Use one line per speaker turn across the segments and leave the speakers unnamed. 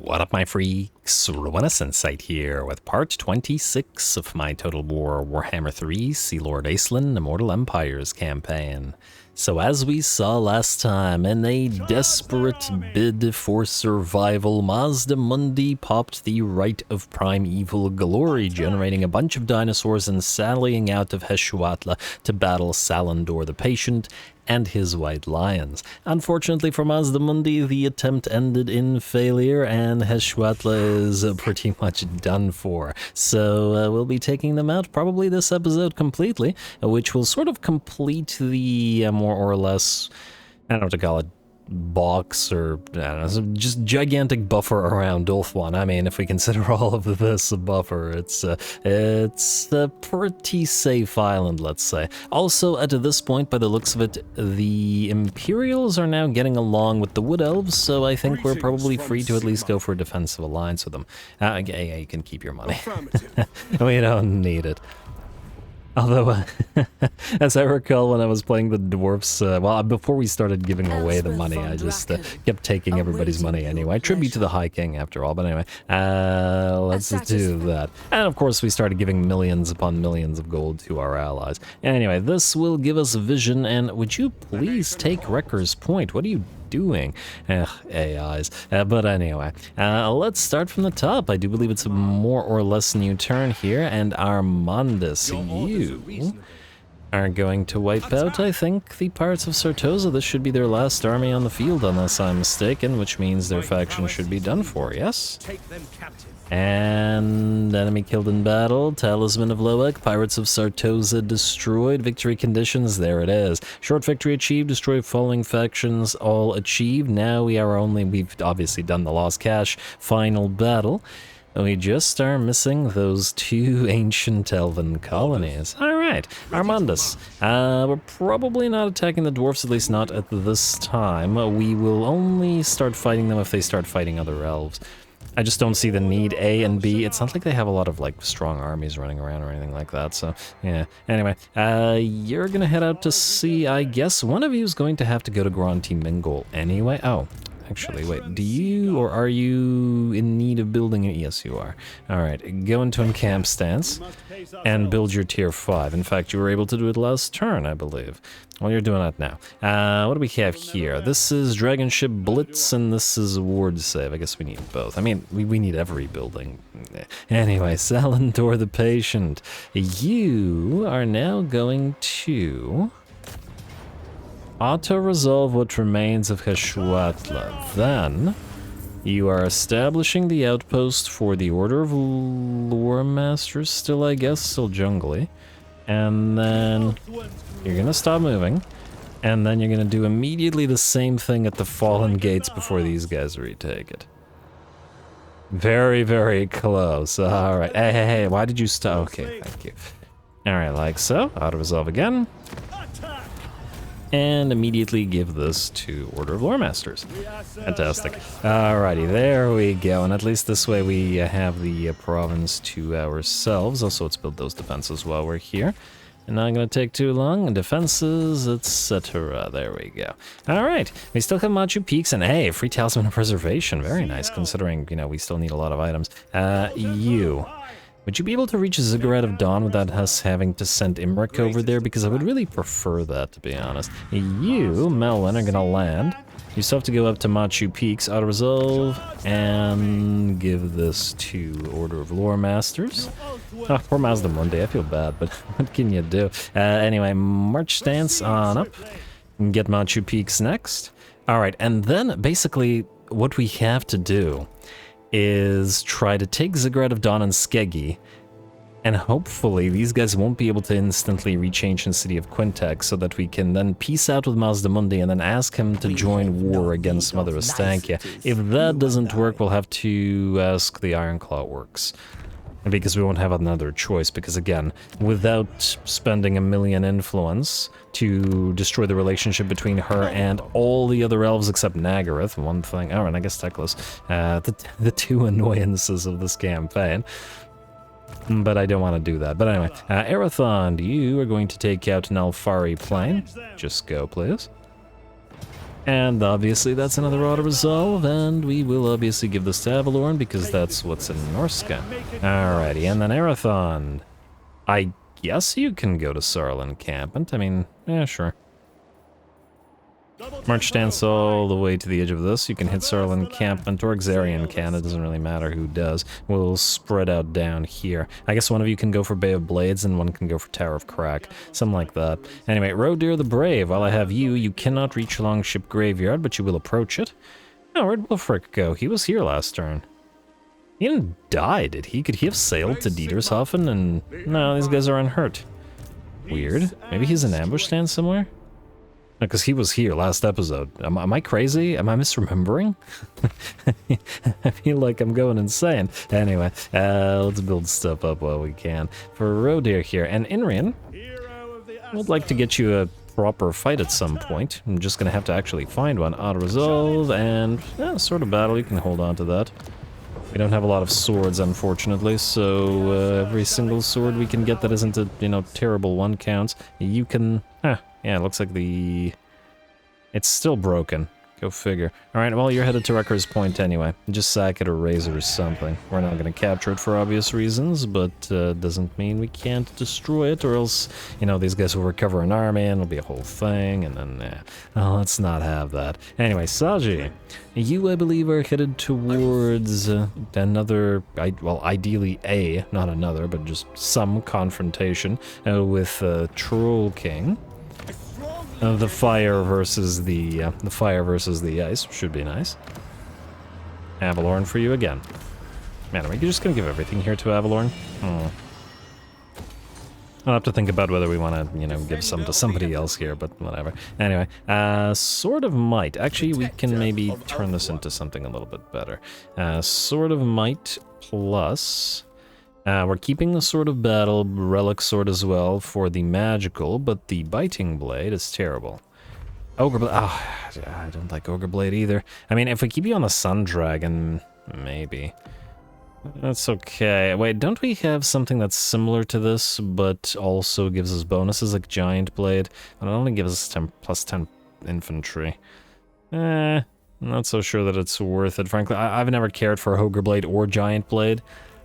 What up, my freaks? RuinusInsight here with part 26 of my Total War Warhammer 3 Sea Lord Aislinn Immortal Empires campaign. So as we saw last time, in a desperate bid for survival, Mazda Mundi popped the Rite of Primeval Glory, generating a bunch of dinosaurs and sallying out of Heshwatla to battle Salandor the Patient and his White Lions. Unfortunately for Mazda Mundi, the attempt ended in failure, and Heshwatla is pretty much done for. So we'll be taking them out probably this episode completely, which will sort of complete the more or less, I don't know what to call it, box or I don't know, just gigantic buffer around Ulthuan. I mean, if we consider all of this a buffer, it's a pretty safe island, let's say. Also, at this point, by the looks of it, the Imperials are now getting along with the Wood Elves, so I think we're probably free to at least go for a defensive alliance with them. Yeah, you can keep your money. We don't need it. Although, as I recall when I was playing the Dwarfs, well, before we started giving away the money, I just kept taking everybody's money anyway. Tribute to the High King, after all, but anyway, let's do that. And of course, we started giving millions upon millions of gold to our allies. Anyway, this will give us vision, and would you please take Wrecker's Point? What are you doing? AIs. But anyway, let's start from the top. I do believe it's a more or less new turn here, and Armandus, you are going to wipe out, I think, the Pirates of Sartosa. This should be their last army on the field, unless I'm mistaken, which means their faction should be done for, yes? And enemy killed in battle, Talisman of CLOAK, Pirates of Sartosa destroyed, victory conditions, there it is. Short victory achieved, destroy following factions, all achieved. Now we've obviously done the Lost Cash final battle. We just are missing those two ancient elven colonies. Alright, Armandus. We're probably not attacking the Dwarfs, at least not at this time. We will only start fighting them if they start fighting other elves. I just don't see the need, A and B. It's not like they have a lot of, like, strong armies running around or anything like that, so, yeah. Anyway, you're gonna head out to sea, I guess. One of you is going to have to go to Granti Mingol anyway. Oh, actually, wait, are you in need of building it? Yes, you are. Alright, go into encamp stance and build your tier 5. In fact, you were able to do it last turn, I believe. Well, you're doing that now. What do we have here? This is Dragon Ship Blitz, and this is Ward Save. I guess we need both. I mean, we need every building. Anyway, Salandor the Patient. You are now going to auto-resolve what remains of Heshwatla. Then, you are establishing the outpost for the Order of Lore Masters still, I guess, still jungly. And then you're gonna stop moving, and then you're gonna do immediately the same thing at the Fallen Gates before these guys retake it. Very, very close. Alright. Hey, why did you stop? Okay, thank you. Alright, like so. Auto-resolve again. And immediately give this to Order of Lore Masters. Fantastic. Alrighty, there we go. And at least this way we have the province to ourselves. Also, let's build those defenses while we're here. And not gonna take too long. Defenses, etc. There we go. Alright, we still have Machu Peaks, and hey, free Talisman of Preservation. Very nice, considering, you know, we still need a lot of items. Would you be able to reach Ziggurat of Dawn without us having to send Imric over there? Because I would really prefer that, to be honest. You, Mathlann, are gonna land. You still have to go up to Machu Peaks, auto-resolve, and give this to Order of Lore Masters. Oh, poor Mazda Mundi, I feel bad, but what can you do? Anyway, march stance on up, and get Machu Peaks next. Alright, and then, basically, what we have to do is try to take Ziggurat of Dawn and Skeggi, and hopefully these guys won't be able to instantly reach Ancient City of Quintek, so that we can then peace out with Mazda Mundi and then ask him to join war against Mother Estankia. If that doesn't work, we'll have to ask the Ironclaw Works, because we won't have another choice, because again, without spending a million influence to destroy the relationship between her and all the other elves except Nagaroth, one thing, and I guess Teclis, the two annoyances of this campaign. But I don't want to do that. But anyway, Arathond, you are going to take out Nalfari Plain. Just go, please. And obviously that's another auto-resolve, and we will obviously give this to Avalorn because that's what's in Norska. Alrighty, and then Arathon. I guess you can go to Sarl Encampment. I mean, yeah, sure. March stance all the way to the edge of this. You can hit Sarl Encampment or Xarian can, it doesn't really matter who does. We'll spread out down here. I guess one of you can go for Bay of Blades and one can go for Tower of Crack. Something like that. Anyway, Rodir the Brave, while I have you, you cannot reach Longship Graveyard, but you will approach it. Oh, where'd Wolfric go? He was here last turn. He didn't die, did he? Could he have sailed to Dietershofen and... No, these guys are unhurt. Weird. Maybe he's in ambush stand somewhere? No, because he was here last episode. Am I crazy? Am I misremembering? I feel like I'm going insane. Anyway, let's build stuff up while we can. For Rodir here, and Inrian, I would like to get you a proper fight at some point. I'm just going to have to actually find one. Auto-resolve, and Sword of Battle, you can hold on to that. We don't have a lot of swords, unfortunately, so every single sword we can get that isn't a, terrible one counts. You can... yeah, it looks like it's still broken. Go figure. Alright, well, you're headed to Wrecker's Point anyway. Just sack it or raise it or something. We're not going to capture it for obvious reasons, but doesn't mean we can't destroy it, or else, these guys will recover an army and it'll be a whole thing, and then, let's not have that. Anyway, Saji, you, I believe, are headed towards another, ideally not another, but just some confrontation with Troll King. The fire versus the ice should be nice. Avalorn for you again. Man, are we just gonna give everything here to Avalorn? I'll have to think about whether we want to, give some to somebody else here, but whatever. Anyway, Sword of Might. Actually, we can maybe turn this into something a little bit better. Sword of Might plus... we're keeping the Sword of Battle, Relic Sword as well for the magical, but the Biting Blade is terrible. Ogre Blade, I don't like Ogre Blade either. I mean, if we keep you on the Sun Dragon, maybe. That's okay. Wait, don't we have something that's similar to this, but also gives us bonuses like Giant Blade? But it only gives us 10 plus 10 infantry. I'm not so sure that it's worth it, frankly. I've never cared for Ogre Blade or Giant Blade.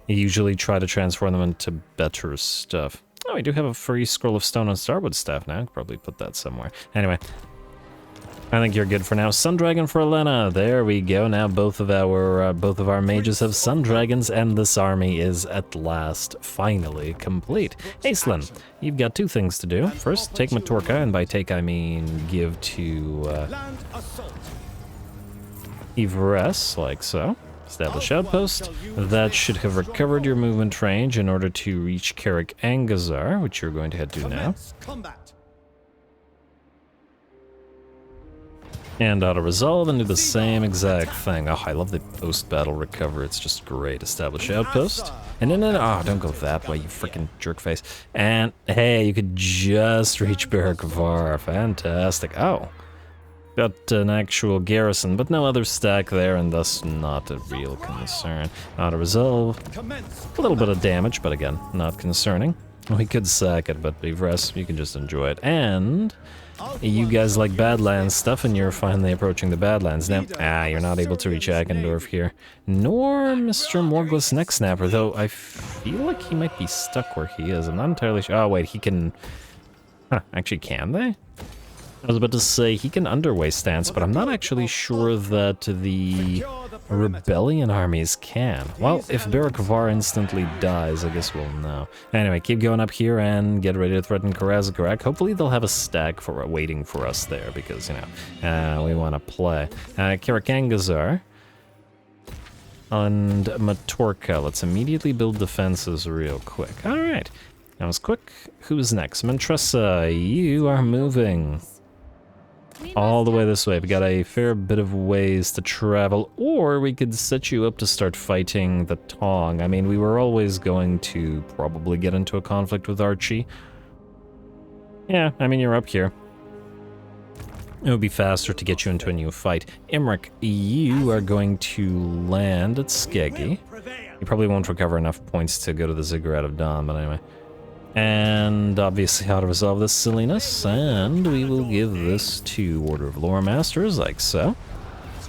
You usually try to transform them into better stuff. Oh, we do have a free Scroll of Stone and Starwood Staff now. I could probably put that somewhere. Anyway, I think you're good for now. Sun Dragon for Elena. There we go. Now both of our mages have Sun Dragons, and this army is at last finally complete. Aislinn, you've got two things to do. First, take Matorka, and by take I mean give to Ivres, like so. Establish outpost. That should have recovered your movement range in order to reach Carrick Angazar, which you're going to head to now. And auto-resolve and do the same exact thing. Oh, I love the post-battle recover. It's just great. Establish outpost. And then, don't go that way, you freaking jerkface. And, hey, you could just reach Barrack-Var. Fantastic. Oh. Got an actual garrison, but no other stack there, and thus not a real concern. Auto-resolve. A little bit of damage, but again, not concerning. We could sack it, but Ivres, you can just enjoy it. And you guys like Badlands stuff, and you're finally approaching the Badlands now. You're not able to reach Akendorf here. Nor Mr. Morglis Necksnapper, though I feel like he might be stuck where he is. I'm not entirely sure. Oh, wait, he can... actually, can they? I was about to say, he can underway stance, but I'm not actually sure that the rebellion armies can. Well, if Barrack-Var instantly dies, I guess we'll know. Anyway, keep going up here and get ready to threaten Karazakarak. Hopefully they'll have a stack for waiting for us there, because, we want to play. Carrick Angazar and Matorka. Let's immediately build defenses real quick. Alright, that was quick. Who's next? Mantressa, you are moving all the way this way. We got a fair bit of ways to travel, or we could set you up to start fighting the Tong. I mean, we were always going to probably get into a conflict with Archie. Yeah, I mean, you're up here. It would be faster to get you into a new fight. Imric, you are going to land at Skeggy. You probably won't recover enough points to go to the Ziggurat of Dawn, but anyway. And obviously how to resolve this silliness, and we will give this to Order of Lore Masters, like so.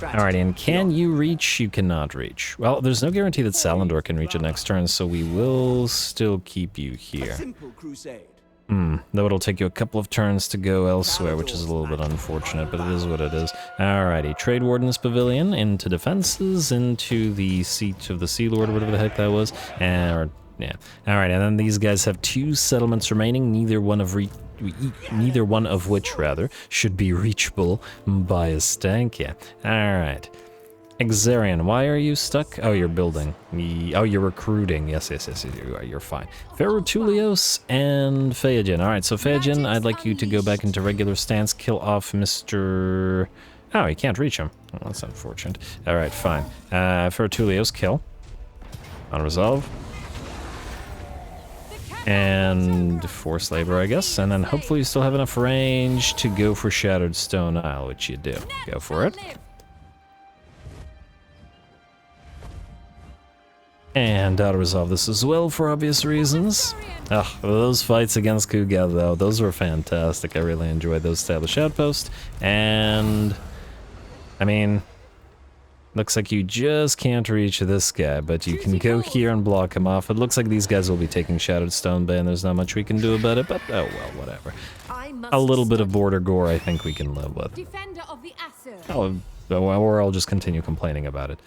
Alright, and can you reach? You cannot reach. Well, there's no guarantee that Salindor can reach it next turn, so we will still keep you here. Though it'll take you a couple of turns to go elsewhere, which is a little bit unfortunate, but it is what it is. Alrighty, Trade Warden's Pavilion, into defenses, into the seat of the Sea Lord, or whatever the heck that was, and... yeah. Alright, and then these guys have 2 settlements remaining, neither one of which should be reachable by a stank. Yeah. Alright. Exarian, why are you stuck? Oh, you're building. Oh, you're recruiting. Yes, you are. You're fine. Ferrutulios and Phaeagen. Alright, so Phaeagen, I'd like you to go back into regular stance, kill off Mr... Oh, you can't reach him. Well, that's unfortunate. Alright, fine. Ferrutulios, kill. Unresolve. And forced labor, I guess, and then hopefully you still have enough range to go for Shattered Stone Isle, which you do. Go for it. And auto-resolve this as well for obvious reasons. Ugh, those fights against Kuga, though, those were fantastic. I really enjoyed those established outposts. And, I mean, looks like you just can't reach this guy, but you can go here and block him off. It looks like these guys will be taking Shattered Stone Bay, and there's not much we can do about it, but oh well, whatever. A little bit of border gore I think we can live with.
Defender of the Asur.
Oh, or I'll just continue complaining about it.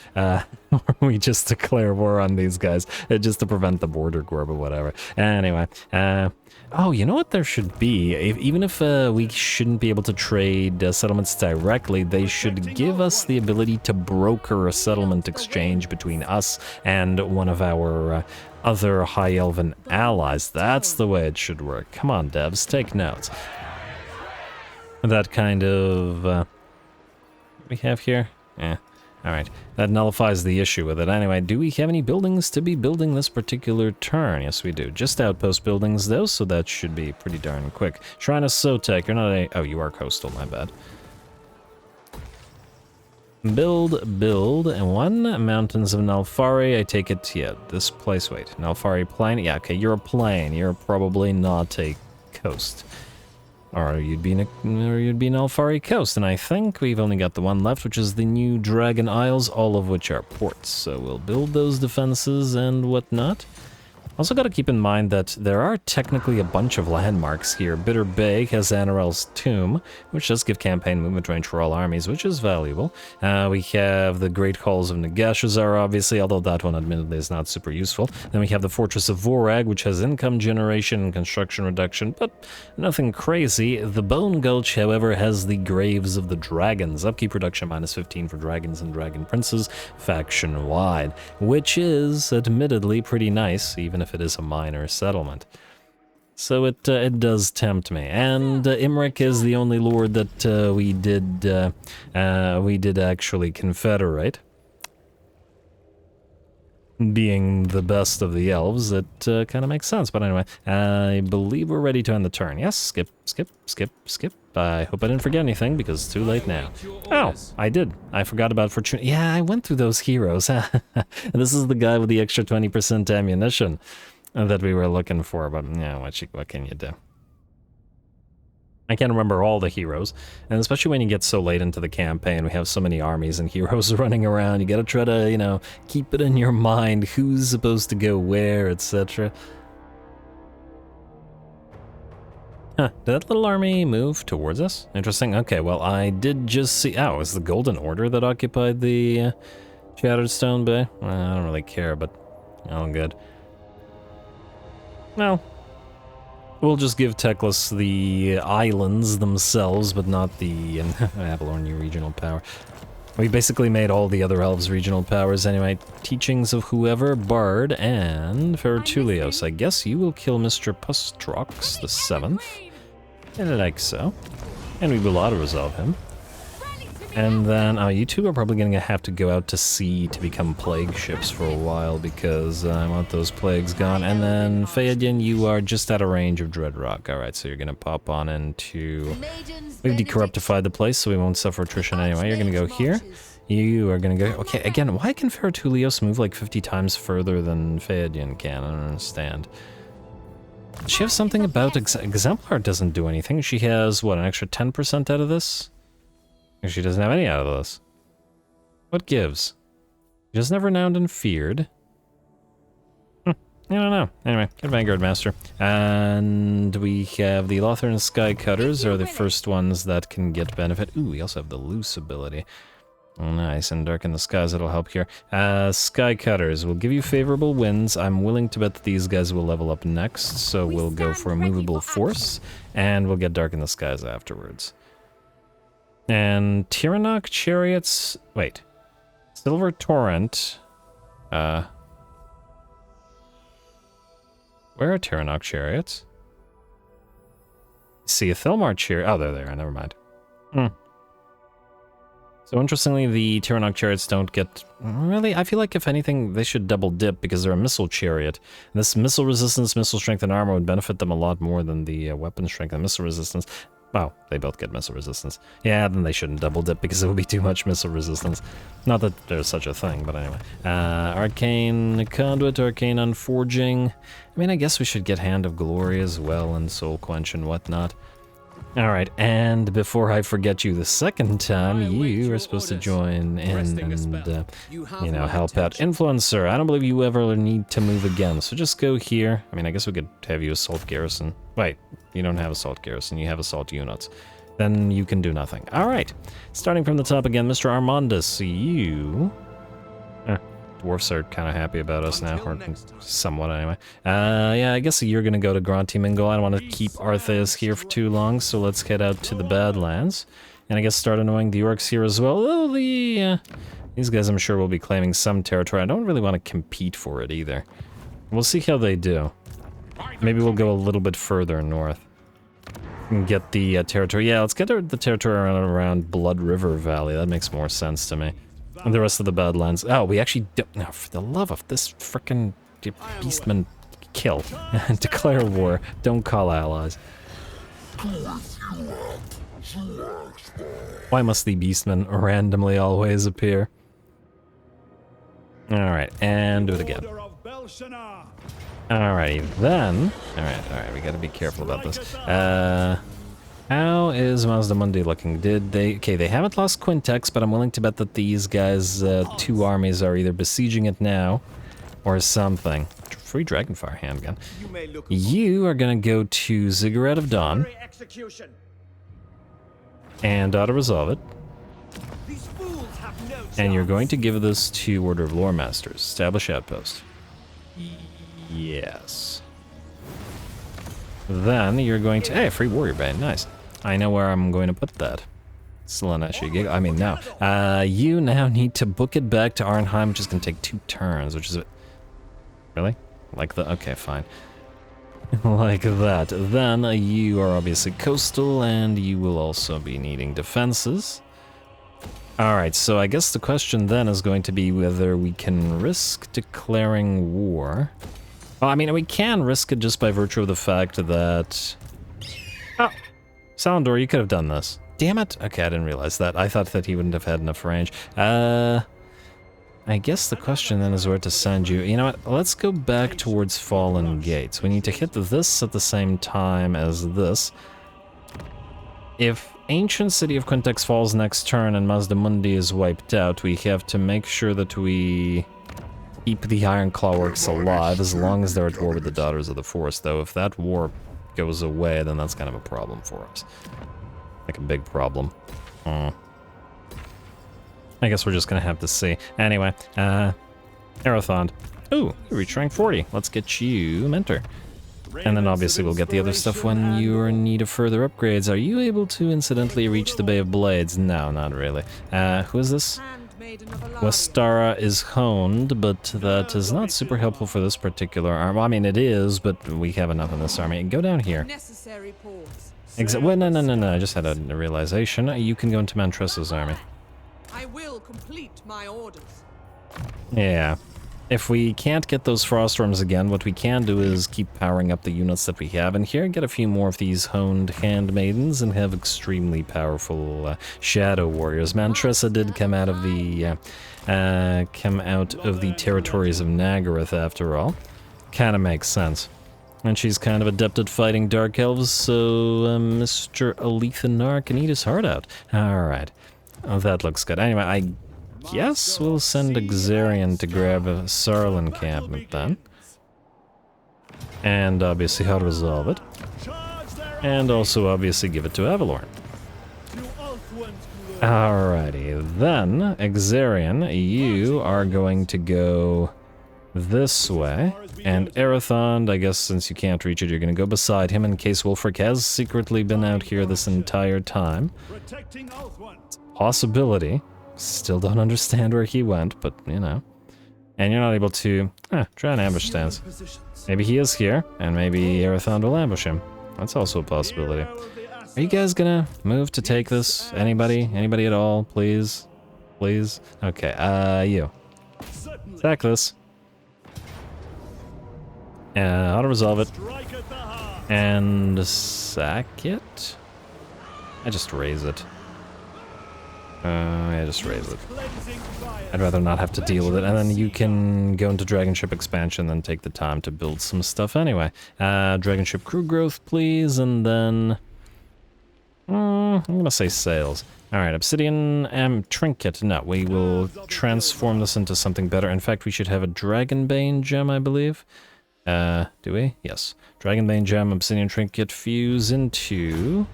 We just declare war on these guys, just to prevent the border gore, but whatever. Anyway, oh, you know what there should be? Even if we shouldn't be able to trade settlements directly, they should give us the ability to broker a settlement exchange between us and one of our other High Elven allies. That's the way it should work. Come on, devs, take notes. That kind of... we have here? Yeah. Alright. That nullifies the issue with it. Anyway, do we have any buildings to be building this particular turn? Yes, we do. Just outpost buildings, though, so that should be pretty darn quick. Shrine of Sotek, you're not a... Oh, you are coastal, my bad. Build, and 1. Mountains of Nalfari, I take it, yeah, this place, wait. Nalfari Plain? Yeah, okay, you're a plain. You're probably not a coast. Or you'd be Nalfari Coast, and I think we've only got the one left, which is the new Dragon Isles, all of which are ports. So we'll build those defenses and whatnot. Also got to keep in mind that there are technically a bunch of landmarks here. Bitter Bay has Anarel's Tomb, which does give campaign movement range for all armies, which is valuable. We have the Great Halls of Nagashazar, obviously, although that one admittedly is not super useful. Then we have the Fortress of Vorag, which has income generation and construction reduction, but nothing crazy. The Bone Gulch, however, has the Graves of the Dragons, upkeep reduction -15 for dragons and dragon princes, faction-wide, which is admittedly pretty nice, even if it is a minor settlement. So it does tempt me. And Imric is the only lord that we did actually confederate. Being the best of the elves, it kind of makes sense. But anyway, I believe we're ready to end the turn. Yes, skip. I hope I didn't forget anything, because it's too late now. Oh, I did. I forgot about Fortuna. Yeah, I went through those heroes. This is the guy with the extra 20% ammunition that we were looking for, but yeah, what can you do? I can't remember all the heroes, and especially when you get so late into the campaign, we have so many armies and heroes running around, you gotta try to, you know, keep it in your mind who's supposed to go where, etc. Huh, did that little army move towards us? Interesting. Okay, well, I did just see... Oh, it was the Golden Order that occupied the Shattered Stone Bay? Well, I don't really care, but... Oh, good. Well, we'll just give Teclis the islands themselves, but not the Avalorn regional power. We basically made all the other elves regional powers anyway. Teachings of Whoever, Bard, and Ferrutulios. I guess you will kill Mr. Pustrox the 7th. Like so. And we will auto-resolve him. And then, you two are probably going to have to go out to sea to become plague ships for a while, because I want those plagues gone. And then, Phaeagen, you are just out of range of Dreadrock. Alright, so you're going to pop on into... We've decorruptified the place, so we won't suffer attrition anyway. You're going to go here. You are going to go... Okay, again, why can Ferrutulios move like 50 times further than Phaeagen can? I don't understand. Does she have something about Exemplar doesn't do anything. She has, what, an extra 10% out of this? Or she doesn't have any out of this. What gives? She is never renowned and feared. I don't know. Anyway, get Vanguard Master. And we have the Lothern Sky Cutters are the first ones that can get benefit. Ooh, we also have the Loose ability. Oh, nice, and Darken the Skies, that'll help here. Sky Cutters will give you favorable winds. I'm willing to bet that these guys will level up next, so we'll go for a movable force, and we'll get Darken the Skies afterwards. And Tyrannok Chariots... Wait. Silver Torrent... Where are Tyrannok Chariots? See a Thilmar Chariot. Oh, they're there. Never mind. So interestingly, the Tyrannok Chariots don't get... Really, I feel like if anything, they should double dip because they're a missile chariot. And this missile resistance, missile strength, and armor would benefit them a lot more than the weapon strength and missile resistance. Oh, they both get missile resistance. Yeah, then they shouldn't double dip because it would be too much missile resistance. Not that there's such a thing, but anyway. Arcane Conduit, Arcane Unforging. I mean, I guess we should get Hand of Glory as well, and Soul Quench and whatnot. Alright, and before I forget you the second time, you are supposed to join in and, you know, help out. Influencer, I don't believe you ever need to move again, so just go here. I mean, I guess we could have you Assault Garrison. Wait, you don't have Assault Garrison, you have Assault Units. Then you can do nothing. Alright, starting from the top again, Mr. Armandus, you... Dwarfs are kind of happy about us now, or somewhat anyway. Yeah, I guess you're gonna go to Granty Mingle. I don't want to keep Artheus here for too long, so let's head out to the Badlands. And I guess start annoying the orcs here as well. Oh, these guys I'm sure will be claiming some territory. I don't really want to compete for it either. We'll see how they do. Maybe we'll go a little bit further north. And get the territory. Yeah, let's get the territory around Blood River Valley. That makes more sense to me. And the rest of the Badlands. Oh, we actually don't... No, for the love of this frickin' Beastman, kill. Declare war. Don't call allies. Why must the Beastmen randomly always appear? Alright, and do it again. Alrighty, then... Alright, we gotta be careful about this. How is Mazdamundi looking? Did they... Okay, they haven't lost Quintex, but I'm willing to bet that these guys, two armies are either besieging it now, or something. Free Dragonfire handgun. You are gonna go to Ziggurat of Dawn, and auto-resolve it. And you're going to give this to Order of Lore Masters. Establish outpost. Yes. Then you're going to... Hey, free Warrior Band, nice. I know where I'm going to put that. Slaneshi Gig. I mean, now. You now need to book it back to Arnheim, which is going to take 2 turns, which is... Really? Like the... Okay, fine. Like that. Then you are obviously coastal, and you will also be needing defenses. Alright, so I guess the question then is going to be whether we can risk declaring war. Well, I mean, we can risk it just by virtue of the fact that... Oh! Salendor, you could have done this. Damn it! Okay, I didn't realize that. I thought that he wouldn't have had enough range. I guess the question then is where to send you. You know what? Let's go back towards Fallen Gates. We need to hit this at the same time as this. If Ancient City of Quintex falls next turn and Mazdamundi is wiped out, we have to make sure that we keep the Iron Clawworks alive as long as they're at war with the Daughters of the Forest, though. If that war goes away, then that's kind of a problem for us. Like a big problem. I guess we're just gonna have to see. Anyway, Arathond. Ooh, you reach rank 40. Let's get you Mentor. And then obviously we'll get the other stuff when you're in need of further upgrades. Are you able to incidentally reach the Bay of Blades? No, not really. Who is this? Westara is honed, but that is not super helpful for this particular army. Well, I mean, it is, but we have enough in this army. Go down here. Well, no. I just had a realization. You can go into Mantressa's army.
I will complete my orders.
Yeah. If we can't get those Froststorms again, what we can do is keep powering up the units that we have in here, get a few more of these honed handmaidens, and have extremely powerful shadow warriors. Mantressa did come out of the territories of Nagaroth after all. Kind of makes sense. And she's kind of adept at fighting Dark Elves, so Mr. Alethanar can eat his heart out. Alright. Oh, that looks good. Anyway, I guess we'll send Xarian to grab a Sarl encampment then. And obviously how to resolve it. And also obviously give it to Avalorn. Alrighty, then, Xarian, you are going to go this way. And Arathond, I guess since you can't reach it, you're going to go beside him in case Wulfric has secretly been out here this entire time. Possibility. Still don't understand where he went, but, you know. And you're not able to... try an ambush stance. Maybe he is here, and maybe Arathond will ambush him. That's also a possibility. Are you guys gonna move to take this? Anybody? Anybody at all? Please? Please? Okay, you. Attack this. Auto-resolve it. And sack it? I just raise it. Yeah, just raise it. I'd rather not have to deal with it, and then you can go into Dragon Ship expansion and take the time to build some stuff anyway. Dragon Ship crew growth, please, and then... I'm gonna say sails. Alright, Obsidian Trinket. No, we will transform this into something better. In fact, we should have a Dragonbane gem, I believe. Do we? Yes. Dragonbane gem, Obsidian Trinket, fuse into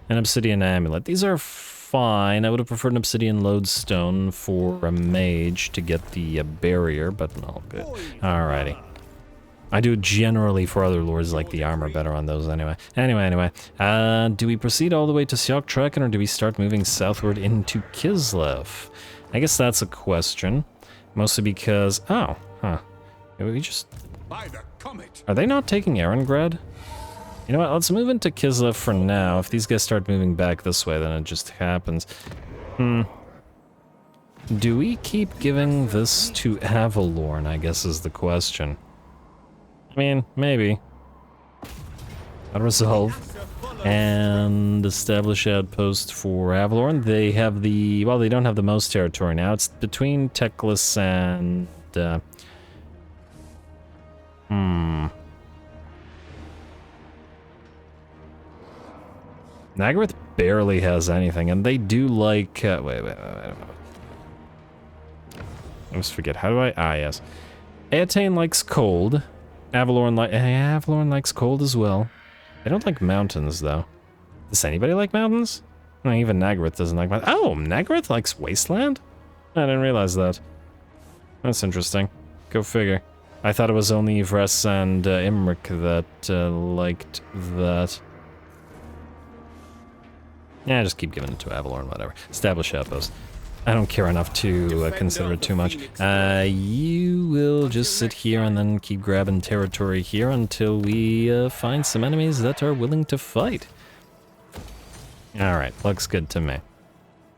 an Obsidian Amulet. These are fine. I would have preferred an Obsidian Lodestone for a mage to get the barrier, but all good. Alrighty. I do generally for other lords like the armor better on those anyway. Anyway. Do we proceed all the way to Siok-Traken, or do we start moving southward into Kislev? I guess that's a question. Mostly because... Oh, huh. We just... Are they not taking Erengrad? You know what, let's move into Kislev for now. If these guys start moving back this way, then it just happens. Do we keep giving this to Avalorn, I guess is the question. I mean, maybe. I'll resolve. And establish outpost for Avalorn. They have the... Well, they don't have the most territory now. It's between Teclis and... Nagaroth barely has anything, and they do like... wait. I almost forget. How do I... yes. Eataine likes cold. Avalorn likes cold as well. They don't like mountains, though. Does anybody like mountains? No, even Nagaroth doesn't like mountains. Oh, Nagaroth likes wasteland? I didn't realize that. That's interesting. Go figure. I thought it was only Vress and Imric that liked that. Yeah, just keep giving it to Avalorn, whatever. Establish outpost. I don't care enough to consider it too much. You will just sit here and then keep grabbing territory here until we find some enemies that are willing to fight. Alright, looks good to me.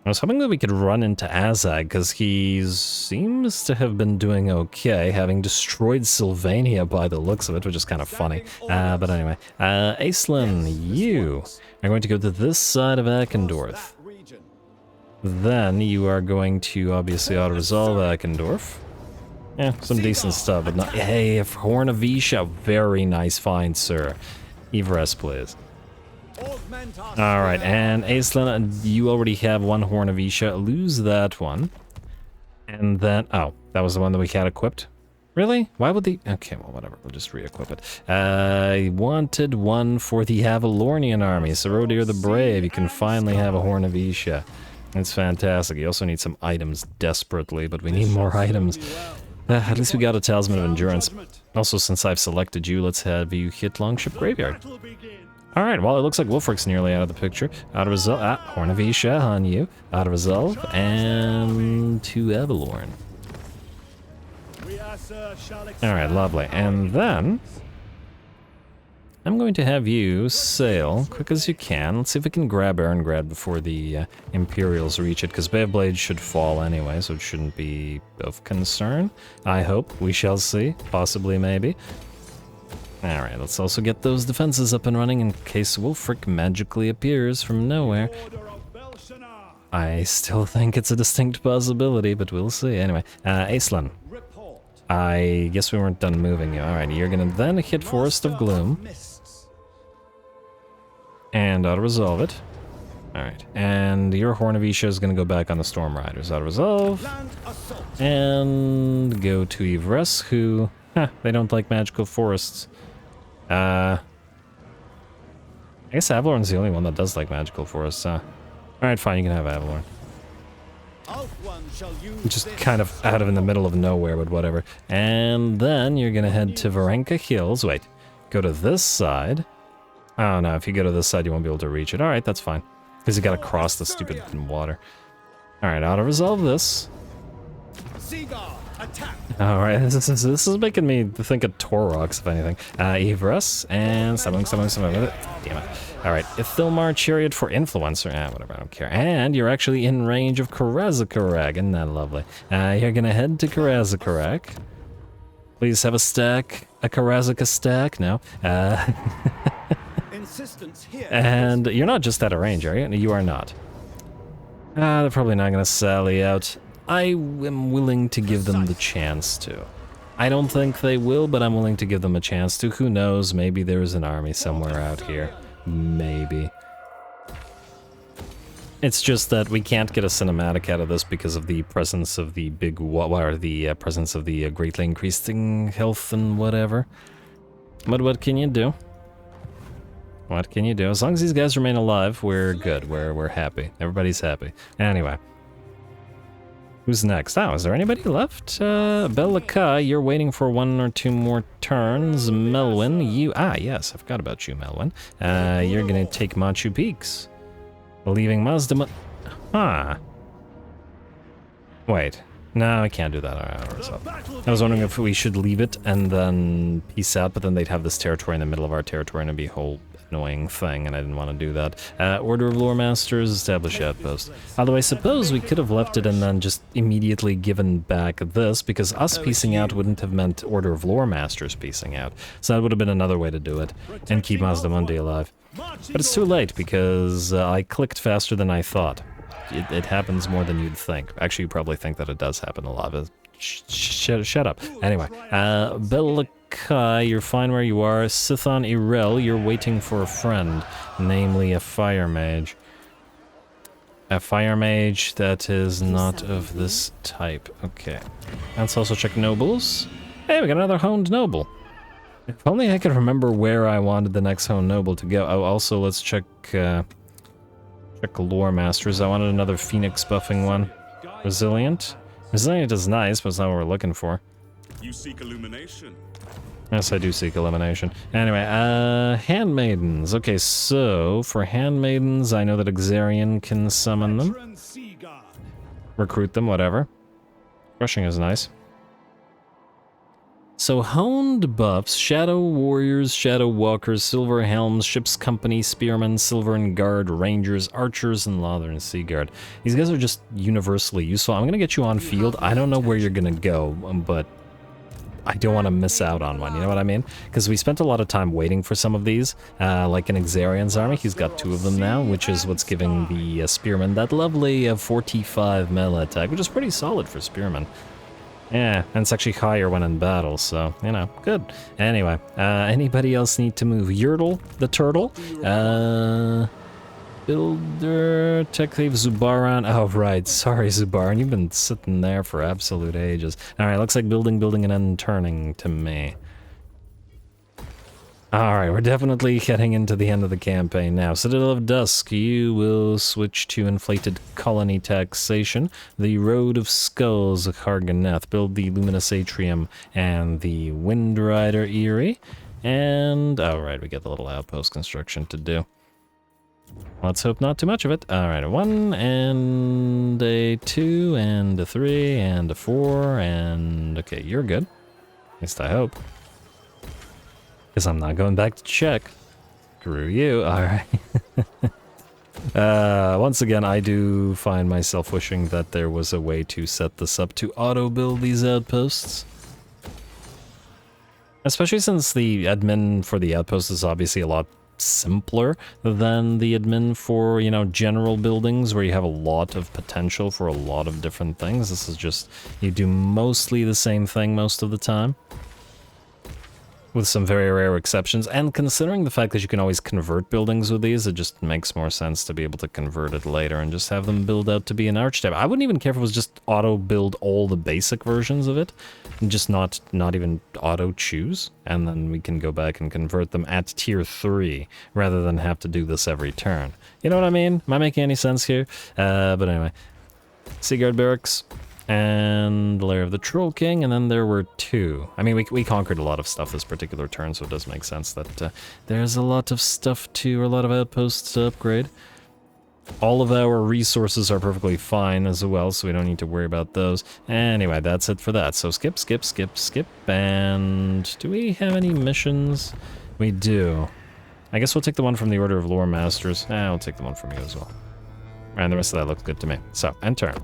I was hoping that we could run into Azag, because he seems to have been doing okay, having destroyed Sylvania by the looks of it, which is kind of funny. But anyway, Aislinn, you are going to go to this side of Akendorf. Then you are going to obviously auto-resolve Akendorf. Yeah, some decent stuff, but not... Hey, Horn of Isha, very nice find, sir. Ivres, please. Alright, and Aislinn, you already have one Horn of Isha. Lose that one. And then... Oh, that was the one that we had equipped? Really? Why would they... Okay, well, whatever. We'll just re-equip it. I wanted one for the Avalornian army. Sarodir the Brave, you can finally have a Horn of Isha. It's fantastic. You also need some items desperately, but we need more items. At least we got a Talisman of Endurance. Also, since I've selected you, let's have you hit Longship Graveyard. Alright, well, it looks like Wulfric's nearly out of the picture. Auto-resolve... Horn of Isha on you. Auto-resolve, and to Avalorn. Alright, lovely. And then... I'm going to have you sail quick as you can. Let's see if we can grab Erengrad before the Imperials reach it, because Bay of Blades should fall anyway, so it shouldn't be of concern. I hope. We shall see. Possibly, maybe. Alright, let's also get those defenses up and running in case Wulfric magically appears from nowhere. I still think it's a distinct possibility, but we'll see. Anyway, Aislinn. I guess we weren't done moving you. Alright, you're gonna then hit Forest of Gloom. And auto-resolve it. Alright, and your Horn of Isha is gonna go back on the Storm Riders. Auto-resolve. And go to Yvresse, who... they don't like magical forests. I guess Avalorn's the only one that does like magical forests, huh? Alright, fine, you can have Avalorn. Just kind of out of in the middle of nowhere, but whatever. And then you're gonna head to Varenka Hills. Wait, go to this side. Oh no, if you go to this side, you won't be able to reach it. Alright, that's fine. Because you gotta cross the stupid water. Alright, auto-resolve this. Alright, this is making me think of Torox, if anything. Yvresse, and something with it. Damn it. Alright, Ithilmar Chariot for Influencer. Whatever, I don't care. And you're actually in range of Karazakarak, isn't that lovely? You're gonna head to Karazakarak. Please have a stack, a Karazaka stack. No. And you're not just out of range, are you? No, you are not. They're probably not gonna sally out. I am willing to give them the chance to. I don't think they will, but I'm willing to give them a chance to. Who knows, maybe there's an army somewhere out here. Maybe. It's just that we can't get a cinematic out of this because of the presence of the big presence of the greatly increasing health and whatever. But what can you do? What can you do? As long as these guys remain alive, we're good. We're happy. Everybody's happy. Anyway. Who's next? Oh, is there anybody left? Belaka, you're waiting for 1 or 2 more turns. Melwyn, you... yes, I forgot about you, Melwyn. You're gonna take Machu Peaks. Leaving Mazda... Wait. No, I can't do that. I was wondering if we should leave it and then peace out, but then they'd have this territory in the middle of our territory and it'd be a whole annoying thing, and I didn't want to do that. Order of Lore Masters, establish outpost. Although I suppose we could have left it and then just immediately given back this, because us piecing out wouldn't have meant Order of Lore Masters piecing out. So that would have been another way to do it, and keep Mazdamundi alive. But it's too late, because I clicked faster than I thought. It happens more than you'd think. Actually, you probably think that it does happen a lot, but shut up. Anyway, Belaka, you're fine where you are. Sithon Irel, you're waiting for a friend, namely a fire mage. A fire mage that is not of this type. Okay. Let's also check nobles. Hey, we got another honed noble. If only I could remember where I wanted the next honed noble to go. Oh, also, let's check Lore Masters. I wanted another Phoenix buffing one. Resilient. Resilient is nice, but it's not what we're looking for.
You seek illumination.
Yes, I do seek elimination. Anyway, Handmaidens. Okay, so for Handmaidens, I know that Exarian can summon them. Recruit them, whatever. Crushing is nice. So honed buffs, Shadow Warriors, Shadow Walkers, Silver Helms, Ship's Company, Spearmen, Silvern Guard, Rangers, Archers, and Lothern Sea Guard. These guys are just universally useful. I'm gonna get you on field. I don't know where you're gonna go, but I don't want to miss out on one, you know what I mean? Because we spent a lot of time waiting for some of these, like in Exarian's army. He's got 2 of them now, which is what's giving the Spearmen that lovely 45 melee attack, which is pretty solid for Spearmen. Yeah, and it's actually higher when in battle, so, you know, good. Anyway, anybody else need to move? Yertle, the turtle. Builder, Tech Thief, Zubaran. Oh, right, sorry, Zubaran, you've been sitting there for absolute ages. Alright, looks like building, and then turning to me. Alright, we're definitely heading into the end of the campaign now. Citadel of Dusk, you will switch to Inflated Colony Taxation. The Road of Skulls, Harganeth. Build the Luminous Atrium and the Wind Rider Eyrie. And, alright, we get the little outpost construction to do. Let's hope not too much of it. Alright, a 1, and a 2, and a 3, and a 4, and... Okay, you're good. At least I hope. Because I'm not going back to check. Screw you. Alright. Once again, I do find myself wishing that there was a way to set this up to auto-build these outposts. Especially since the admin for the outpost is obviously a lot simpler than the admin for, you know, general buildings where you have a lot of potential for a lot of different things. This is just, you do mostly the same thing most of the time, with some very rare exceptions. And considering the fact that you can always convert buildings with these, it just makes more sense to be able to convert it later and just have them build out to be an archetype. I wouldn't even care if it was just auto build all the basic versions of it, and just not even auto choose, and then we can go back and convert them at tier 3 rather than have to do this every turn. You know what I mean? Am I making any sense here? But anyway, Seaguard Barracks and Lair of the Troll King, and then there were 2. I mean, we conquered a lot of stuff this particular turn, so it does make sense that there's a lot of stuff or a lot of outposts to upgrade. All of our resources are perfectly fine as well, so we don't need to worry about those. Anyway, that's it for that. So skip, skip, skip, skip, and do we have any missions? We do. I guess we'll take the one from the Order of Lore Masters. I'll take the one from you as well. And the rest of that looks good to me. So, end turn.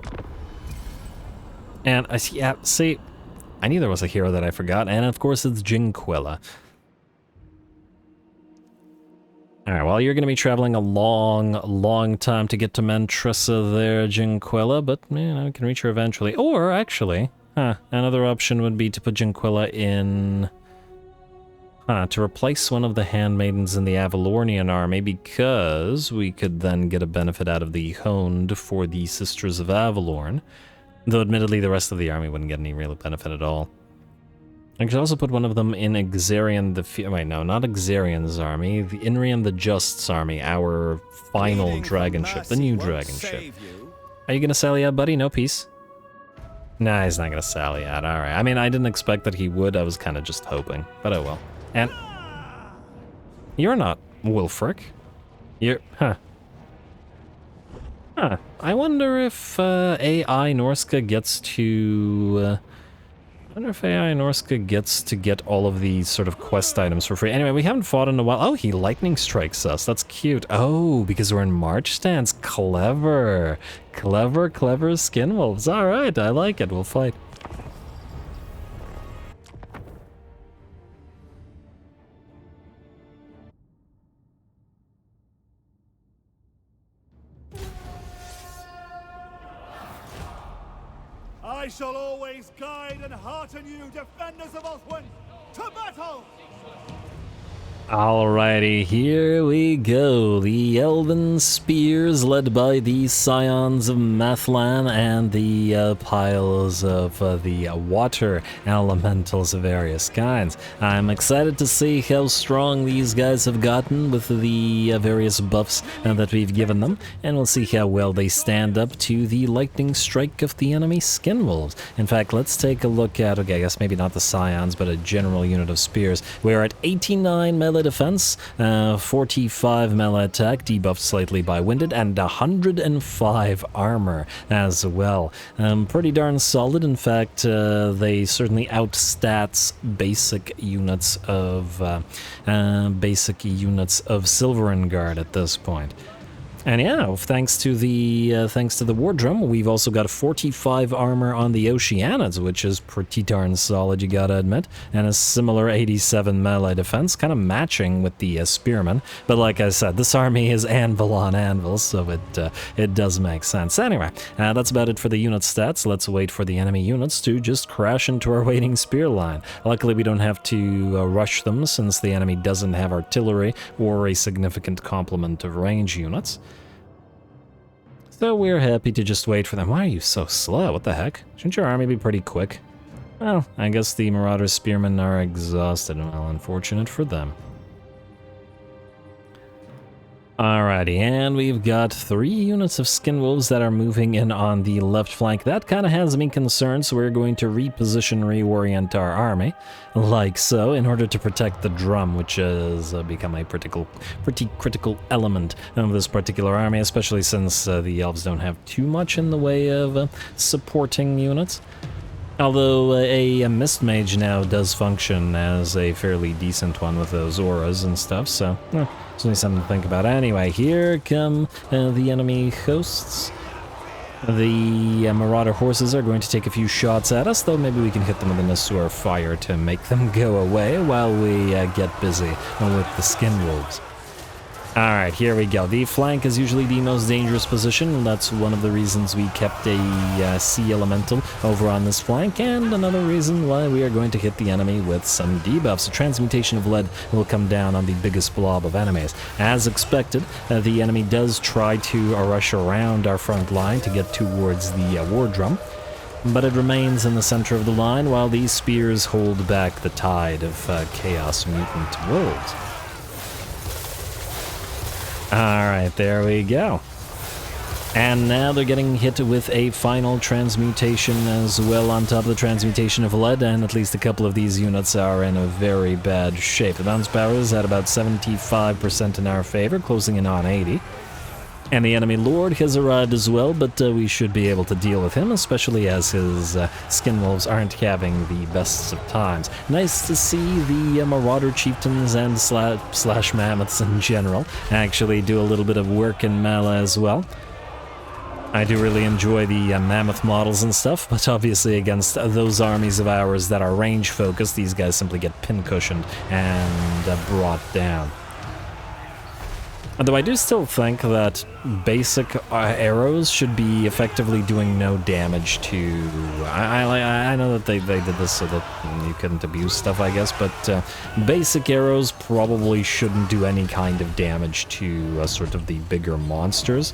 And I see, yeah, see, I knew there was a hero that I forgot, and of course it's Jinquilla. Alright, well, you're going to be traveling a long time to get to Mantressa there, Jinquilla, but, you know, you can reach her eventually. Or, actually, another option would be to put Jinquilla in, to replace one of the handmaidens in the Avalornian army, because we could then get a benefit out of the Honed for the Sisters of Avalorn. Though admittedly the rest of the army wouldn't get any real benefit at all. I could also put one of them in Exarian the... Wait, no, not Exarian's army. The Inrian the Just's army, our final dragon ship, the new dragon ship. Are you gonna sally out, buddy? No peace? Nah, he's not gonna sally out, alright. I mean, I didn't expect that he would, I was kind of just hoping. But oh well. And... You're not Wulfric. You're... I wonder if AI Norska gets to... I wonder if AI Norska gets to get all of these sort of quest items for free. Anyway, we haven't fought in a while. Oh, he lightning strikes us. That's cute. Oh, because we're in March stance. Clever. Clever, clever skinwolves. Alright, I like it. We'll fight.
I shall always guide and hearten you, defenders of Ulthuan, to battle!
Alrighty, here we go. The Elven Spears led by the Scions of Mathlann and the piles of the water elementals of various kinds. I'm excited to see how strong these guys have gotten with the various buffs that we've given them, and we'll see how well they stand up to the lightning strike of the enemy Skinwolves. In fact, let's take a look at, okay, I guess maybe not the Scions, but a general unit of spears. We're at 89 melee defense, 45 melee attack, debuffed slightly by winded, and 105 armor as well. Pretty darn solid. In fact, they certainly outstats basic units of Silverin Guard at this point. And yeah, thanks to the War Drum, we've also got 45 armor on the Oceanids, which is pretty darn solid, you gotta admit, and a similar 87 melee defense, kind of matching with the Spearmen. But like I said, this army is anvil on anvil, so it does make sense. Anyway, that's about it for the unit stats. Let's wait for the enemy units to just crash into our waiting spear line. Luckily, we don't have to rush them, since the enemy doesn't have artillery or a significant complement of range units. So we're happy to just wait for them. Why are you so slow? What the heck? Shouldn't your army be pretty quick? Well, I guess the Marauder Spearmen are exhausted. Well, unfortunate for them. Alrighty, and we've got 3 units of Skinwolves that are moving in on the left flank. That kind of has me concerned, so we're going to reposition, reorient our army, like so, in order to protect the drum, which has become a pretty critical element of this particular army, especially since the Elves don't have too much in the way of supporting units. Although a Mist Mage now does function as a fairly decent one with those auras and stuff, so it's only something to think about. Anyway, here come the enemy hosts. The Marauder horses are going to take a few shots at us, though maybe we can hit them with an Asur fire to make them go away while we get busy with the Skinwolves. Alright, here we go. The flank is usually the most dangerous position, and that's one of the reasons we kept a sea elemental over on this flank, and another reason why we are going to hit the enemy with some debuffs. A transmutation of lead will come down on the biggest blob of enemies. As expected, the enemy does try to rush around our front line to get towards the war drum, but it remains in the center of the line while these spears hold back the tide of chaos mutant wolves. Alright, there we go. And now they're getting hit with a final transmutation as well on top of the transmutation of lead, and at least a couple of these units are in a very bad shape. The bounce power is at about 75% in our favor, closing in on 80. And the enemy lord has arrived as well, but we should be able to deal with him, especially as his skin wolves aren't having the best of times. Nice to see the marauder chieftains and slash mammoths in general actually do a little bit of work in Mala as well. I do really enjoy the mammoth models and stuff, but obviously against those armies of ours that are range focused, these guys simply get pin-cushioned and brought down. Although I do still think that basic arrows should be effectively doing no damage to... I know that they did this so that you couldn't abuse stuff, I guess, but basic arrows probably shouldn't do any kind of damage to sort of the bigger monsters,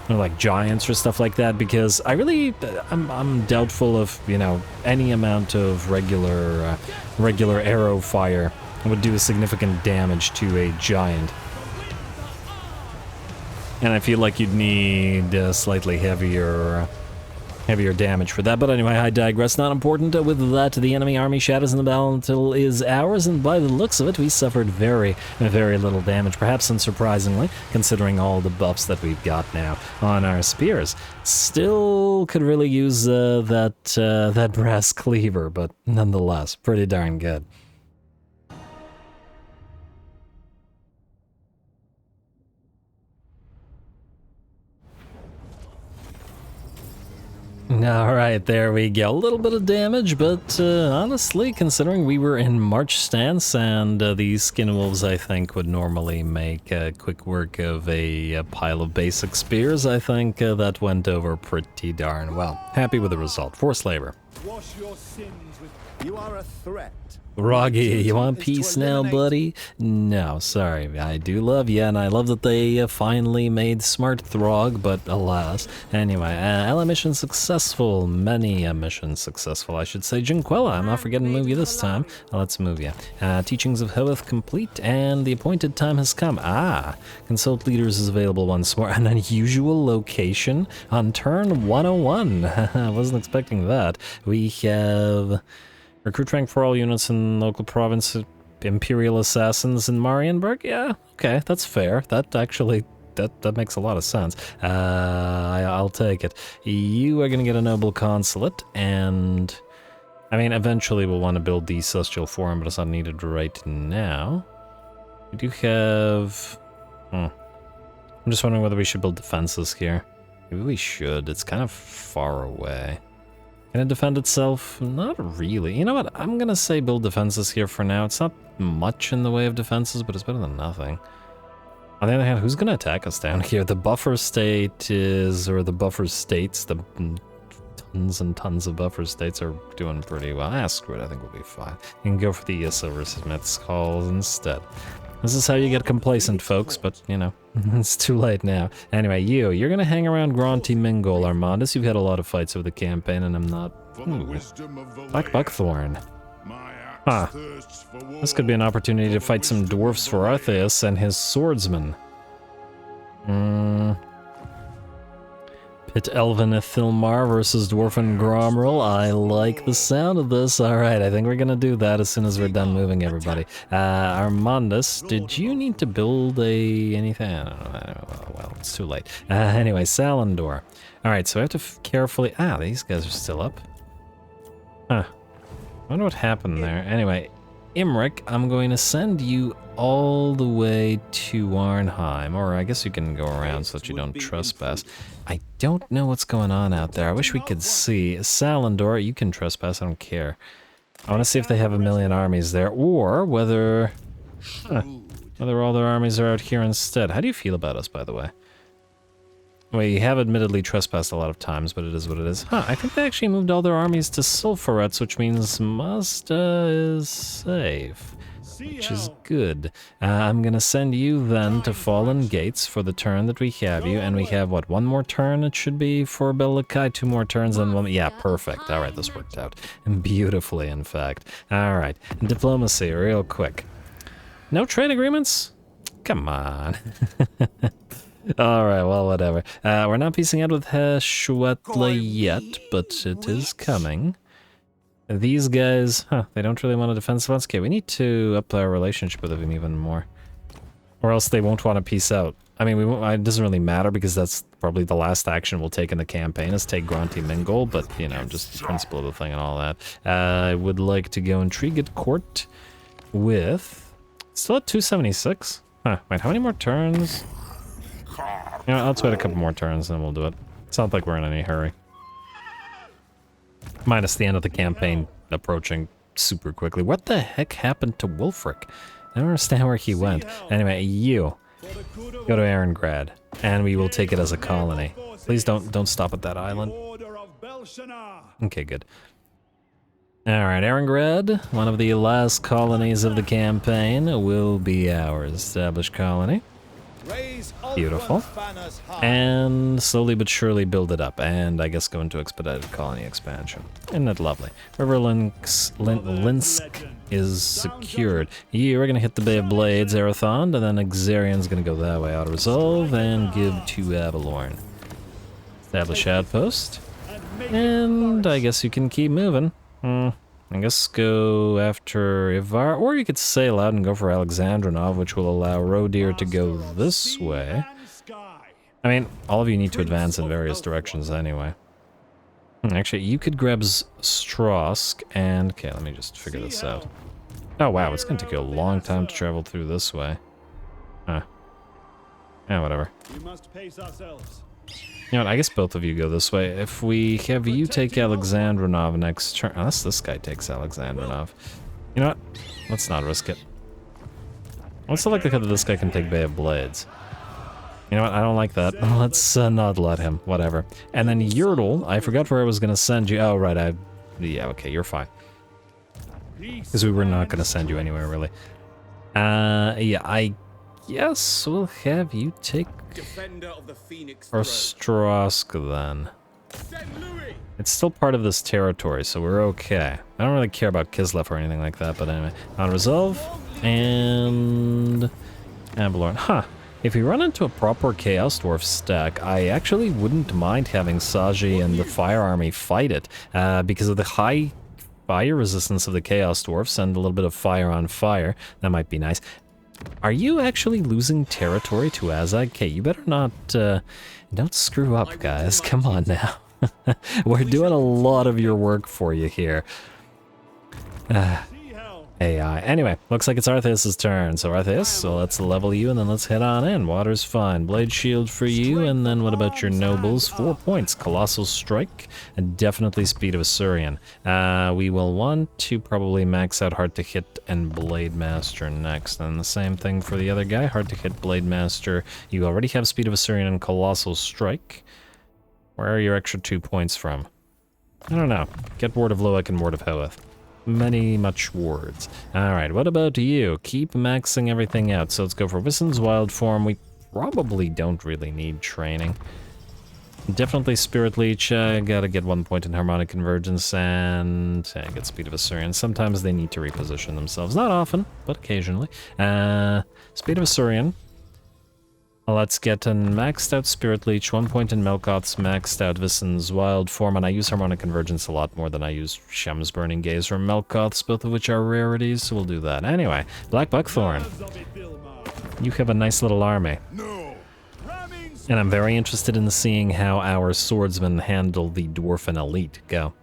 or like giants or stuff like that, because I'm doubtful of, you know, any amount of regular arrow fire would do significant damage to a giant. And I feel like you'd need slightly heavier damage for that. But anyway, I digress. Not important. With that, the enemy army shatters in the battle is ours, and by the looks of it, we suffered very, very little damage. Perhaps unsurprisingly, considering all the buffs that we've got now on our spears. Still could really use that brass cleaver, but nonetheless, pretty darn good. Alright, there we go. A little bit of damage, but honestly, considering we were in march stance and these skin wolves, I think, would normally make quick work of a pile of basic spears, I think that went over pretty darn well. Happy with the result. Forced labor.
Wash your sins with... You are a threat.
Roggy, you want peace now, buddy? No, sorry. I do love you, and I love that they finally made Smart Throg, but alas. Anyway, Ella mission successful. Many missions successful, I should say. Jinquella, I'm not forgetting to move you this time. Let's move you. Teachings of Hoeth complete, and the appointed time has come. Consult leaders is available once more. An unusual location on turn 101. I wasn't expecting that. We have... Recruit rank for all units in local province, Imperial Assassins in Marienburg? Yeah, okay, that's fair. That actually, that makes a lot of sense. I'll take it. You are going to get a noble consulate, and... I mean, eventually we'll want to build the Celestial Forum, but it's not needed right now. We do have... I'm just wondering whether we should build defenses here. Maybe we should. It's kind of far away. Can it defend itself? Not really. You know what? I'm gonna say build defenses here for now. It's not much in the way of defenses, but it's better than nothing. On the other hand, who's gonna attack us down here? The buffer state is, or the buffer states, the tons and tons of buffer states are doing pretty well. Screw it, I think we'll be fine. You can go for the Silversmith's calls instead. This is how you get complacent, folks, but, you know, it's too late now. Anyway, you're gonna hang around Gronti Mingol, Armandus. You've had a lot of fights over the campaign, and I'm not... Black Buckthorn. This could be an opportunity to fight some dwarfs for Artheus and his swordsmen. Pit Elven Ithilmar versus Dwarfen Gromrel. I like the sound of this. Alright, I think we're gonna do that as soon as we're done moving everybody. Armandus, did you need to build anything? I don't know. Well, it's too late. Anyway, Salendor. Alright, so I have to carefully... these guys are still up. I wonder what happened there. Anyway, Imric, I'm going to send you all the way to Arnheim, or I guess you can go around so that you don't trespass. I don't know what's going on out there. I wish we could see. Salendor, you can trespass, I don't care. I want to see if they have a million armies there, or whether... Whether all their armies are out here instead. How do you feel about us, by the way? We have admittedly trespassed a lot of times, but it is what it is. Huh, I think they actually moved all their armies to Sulphurets, which means Mazda is safe, which is good. I'm gonna send you then to Fallen Gates for the turn that we have you, and we have, what, one more turn it should be for Belakai, 2 more turns, and one, yeah, perfect. All right, this worked out beautifully, in fact. All right, diplomacy, real quick. No trade agreements? Come on. Alright, well, whatever. We're not piecing out with Heshwetla yet, but it is coming. These guys, they don't really want a defensive landscape. We need to up our relationship with them even more. Or else they won't want to peace out. I mean, it doesn't really matter because that's probably the last action we'll take in the campaign is take Granti Mingol, but, you know, just the principle of the thing and all that. I would like to go intrigue at court with... Still at 276? Huh, wait, how many more turns? You know, let's wait a couple more turns and then we'll do it. It's not like we're in any hurry. Minus the end of the campaign approaching super quickly. What the heck happened to Wulfric? I don't understand where he went. Anyway, you go to Arengrad, and we will take it as a colony. Please don't stop at that island. Okay, good. Alright, Arengrad, one of the last colonies of the campaign, will be ours. Established colony. Beautiful. And slowly but surely build it up, and I guess go into expedited colony expansion. Isn't that lovely? River Linsk is secured. You're gonna hit the Bay of Blades, Arathon, and then Exarian's gonna go that way, auto-resolve, and give to Avalorn. Establish outpost. And I guess you can keep moving. I guess go after Ivar, or you could sail out and go for Alexandronov, which will allow Rodir to go this way. I mean, all of you need to advance in various directions anyway. Actually, you could grab Strosk and... Okay, let me just figure this out. Oh wow, it's gonna take you a long time to travel through this way. Huh. Yeah, whatever. You know what, I guess both of you go this way. If we have you take Alexandronov next turn... Unless this guy takes Alexandronov. You know what? Let's not risk it. What's the likelihood that this guy can take Bay of Blades? You know what, I don't like that. Let's not let him. Whatever. And then Yurtle, I forgot where I was going to send you. Oh, right, yeah, okay, you're fine. Because we were not going to send you anywhere, really. Yeah, I guess we'll have you take... Or Strosk, then. It's still part of this territory, so we're okay. I don't really care about Kislev or anything like that, but anyway. On resolve, and... Avalorn. Huh. If we run into a proper Chaos Dwarf stack, I actually wouldn't mind having Saji and the Fire Army fight it, because of the high fire resistance of the Chaos Dwarfs and a little bit of fire on fire. That might be nice. Are you actually losing territory to Azag? Okay, you better not, don't screw up, guys. Come on now. We're doing a lot of your work for you here. AI. Anyway, looks like it's Artheus' turn. So Artheus, so let's level you and then let's head on in. Water's fine. Blade shield for you, and then what about your nobles? 4 points. Colossal strike, and definitely speed of Asurian. We will want to probably max out hard to hit and Blade Master next. And the same thing for the other guy. Hard to hit Blade Master. You already have speed of Asurian and Colossal strike. Where are your extra 2 points from? I don't know. Get Ward of Loak and Ward of Hoeth. Much words. Alright, what about you? Keep maxing everything out. So let's go for Wissen's Wild Form. We probably don't really need training. Definitely Spirit Leech. Gotta get 1 point in Harmonic Convergence and get Speed of Asurian. Sometimes they need to reposition themselves. Not often, but occasionally. Speed of Asurian. Let's get a maxed out Spirit Leech, 1 point in Melkoth's maxed out Wissen's Wild Form, and I use Harmonic Convergence a lot more than I use Shem's Burning Gaze or Melkoth's, both of which are rarities, so we'll do that. Anyway, Black Buckthorn. You have a nice little army. And I'm very interested in seeing how our swordsmen handle the Dwarfen Elite. Go.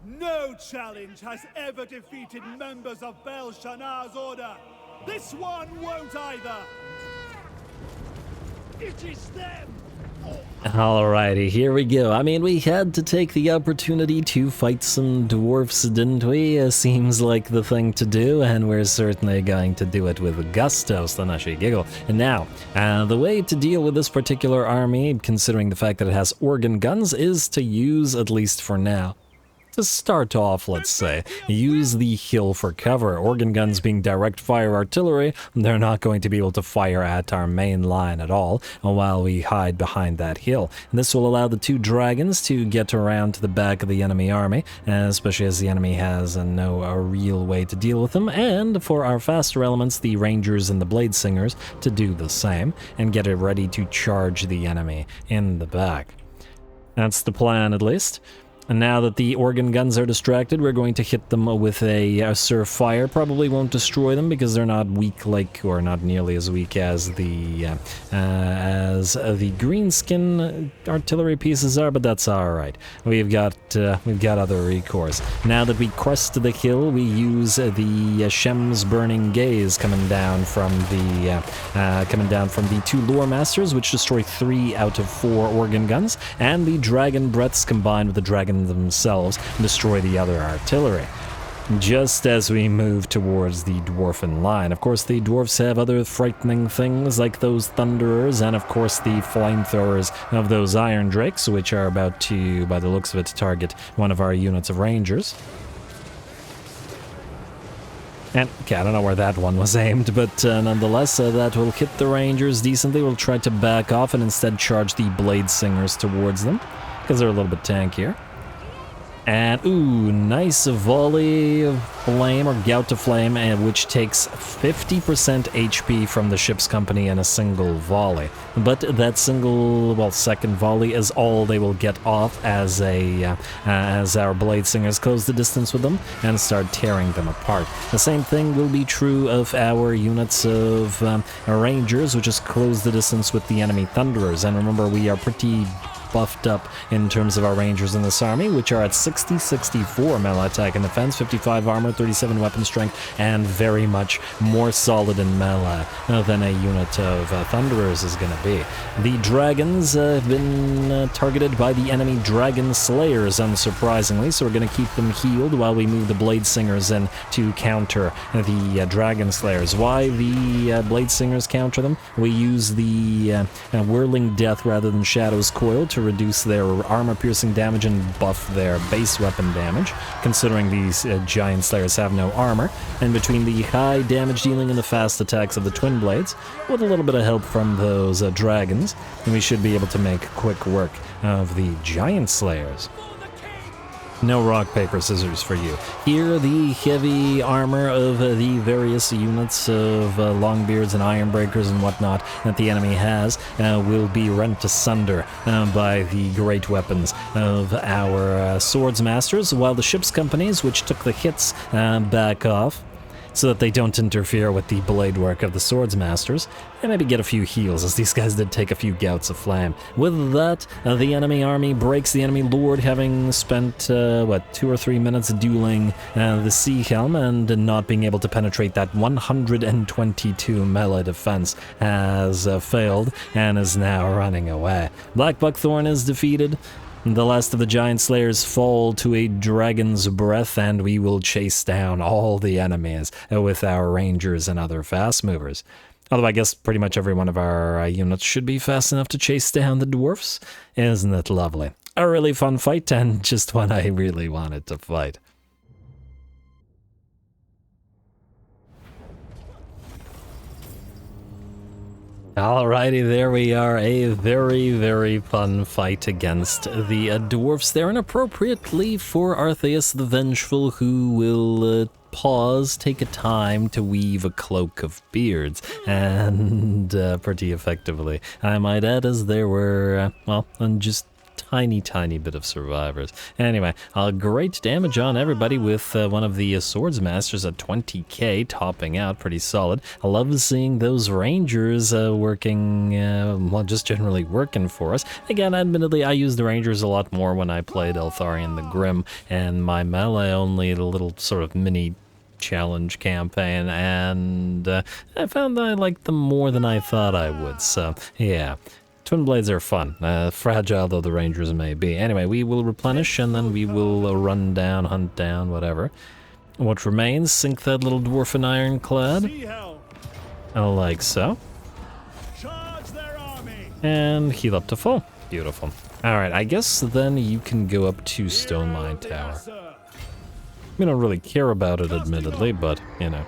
No challenge has ever defeated members of Bel Shanar's order. This one won't either. It is them.
Alrighty, here we go. I mean, we had to take the opportunity to fight some dwarfs, didn't we? Seems like the thing to do, and we're certainly going to do it with gusto, Slanashi Giggle. And now, the way to deal with this particular army, considering the fact that it has organ guns, is to use, at least for now, to start off, let's say, use the hill for cover. Organ guns being direct fire artillery, they're not going to be able to fire at our main line at all while we hide behind that hill. And this will allow the two dragons to get around to the back of the enemy army, especially as the enemy has no real way to deal with them, and for our faster elements, the rangers and the blade singers, to do the same and get it ready to charge the enemy in the back. That's the plan, at least. And now that the organ guns are distracted, we're going to hit them with a Asur fire. Probably won't destroy them because they're not weak like, or not nearly as weak as the greenskin artillery pieces are, but that's all right. We've got other recourse. Now that we crest the hill, we use the Shem's burning gaze coming down from the two lore masters, which destroy 3 out of 4 organ guns, and the dragon breaths combined with the dragon themselves destroy the other artillery. Just as we move towards the dwarfen line. Of course, the dwarfs have other frightening things like those thunderers and of course the flamethrowers of those iron drakes, which are about to, by the looks of it, target one of our units of rangers. And, okay, I don't know where that one was aimed, but nonetheless, that will hit the rangers decently. We'll try to back off and instead charge the blade singers towards them, because they're a little bit tankier. And, ooh, nice volley of flame, or gout of flame, which takes 50% HP from the ship's company in a single volley. But that single, well, second volley is all they will get off as our blade singers close the distance with them and start tearing them apart. The same thing will be true of our units of rangers, which is close the distance with the enemy thunderers. And remember, we are pretty buffed up in terms of our rangers in this army, which are at 60-64 melee attack and defense, 55 armor, 37 weapon strength, and very much more solid in melee than a unit of thunderers is going to be. The dragons have been targeted by the enemy dragon slayers, unsurprisingly, so we're going to keep them healed while we move the blade singers in to counter the dragon slayers. Why the blade singers counter them? We use the whirling death rather than shadow's coil to reduce their armor-piercing damage and buff their base weapon damage, considering these giant slayers have no armor, and between the high damage dealing and the fast attacks of the twin blades, with a little bit of help from those dragons, we should be able to make quick work of the giant slayers. No rock, paper, scissors for you. Here, the heavy armor of the various units of longbeards and ironbreakers and whatnot that the enemy has will be rent asunder by the great weapons of our swords masters, while the ship's companies, which took the hits, back off, so that they don't interfere with the blade work of the swords masters, and maybe get a few heals, as these guys did take a few gouts of flame. With that, the enemy army breaks the enemy lord, having spent, 2 or 3 minutes dueling the sea helm, and not being able to penetrate that 122 melee defense has failed, and is now running away. Black Buckthorn is defeated. The last of the giant slayers fall to a dragon's breath, and we will chase down all the enemies with our rangers and other fast movers. Although I guess pretty much every one of our units should be fast enough to chase down the dwarfs. Isn't it lovely? A really fun fight, and just one I really wanted to fight. Alrighty, there we are, a very, very fun fight against the dwarfs there, and appropriately for Artheus the Vengeful, who will pause, take a time to weave a cloak of beards, and pretty effectively, I might add, as there were, just tiny bit of survivors. Anyway, great damage on everybody with one of the swords masters at 20k topping out, pretty solid. I love seeing those rangers working, just generally working for us. Again, admittedly, I used the rangers a lot more when I played Eltharion the Grim, and my melee only a little sort of mini challenge campaign, and I found that I liked them more than I thought I would, so yeah. Twin blades are fun, fragile though the rangers may be. Anyway, we will replenish and then we will run down, hunt down, whatever. What remains? Sink that little dwarf ironclad.
Sea hell.
Like so.
Charge their army.
And heal up to full. Beautiful. Alright, I guess then you can go up to Stone Mine Tower.
Asur.
We don't really care about it, admittedly, but, you know.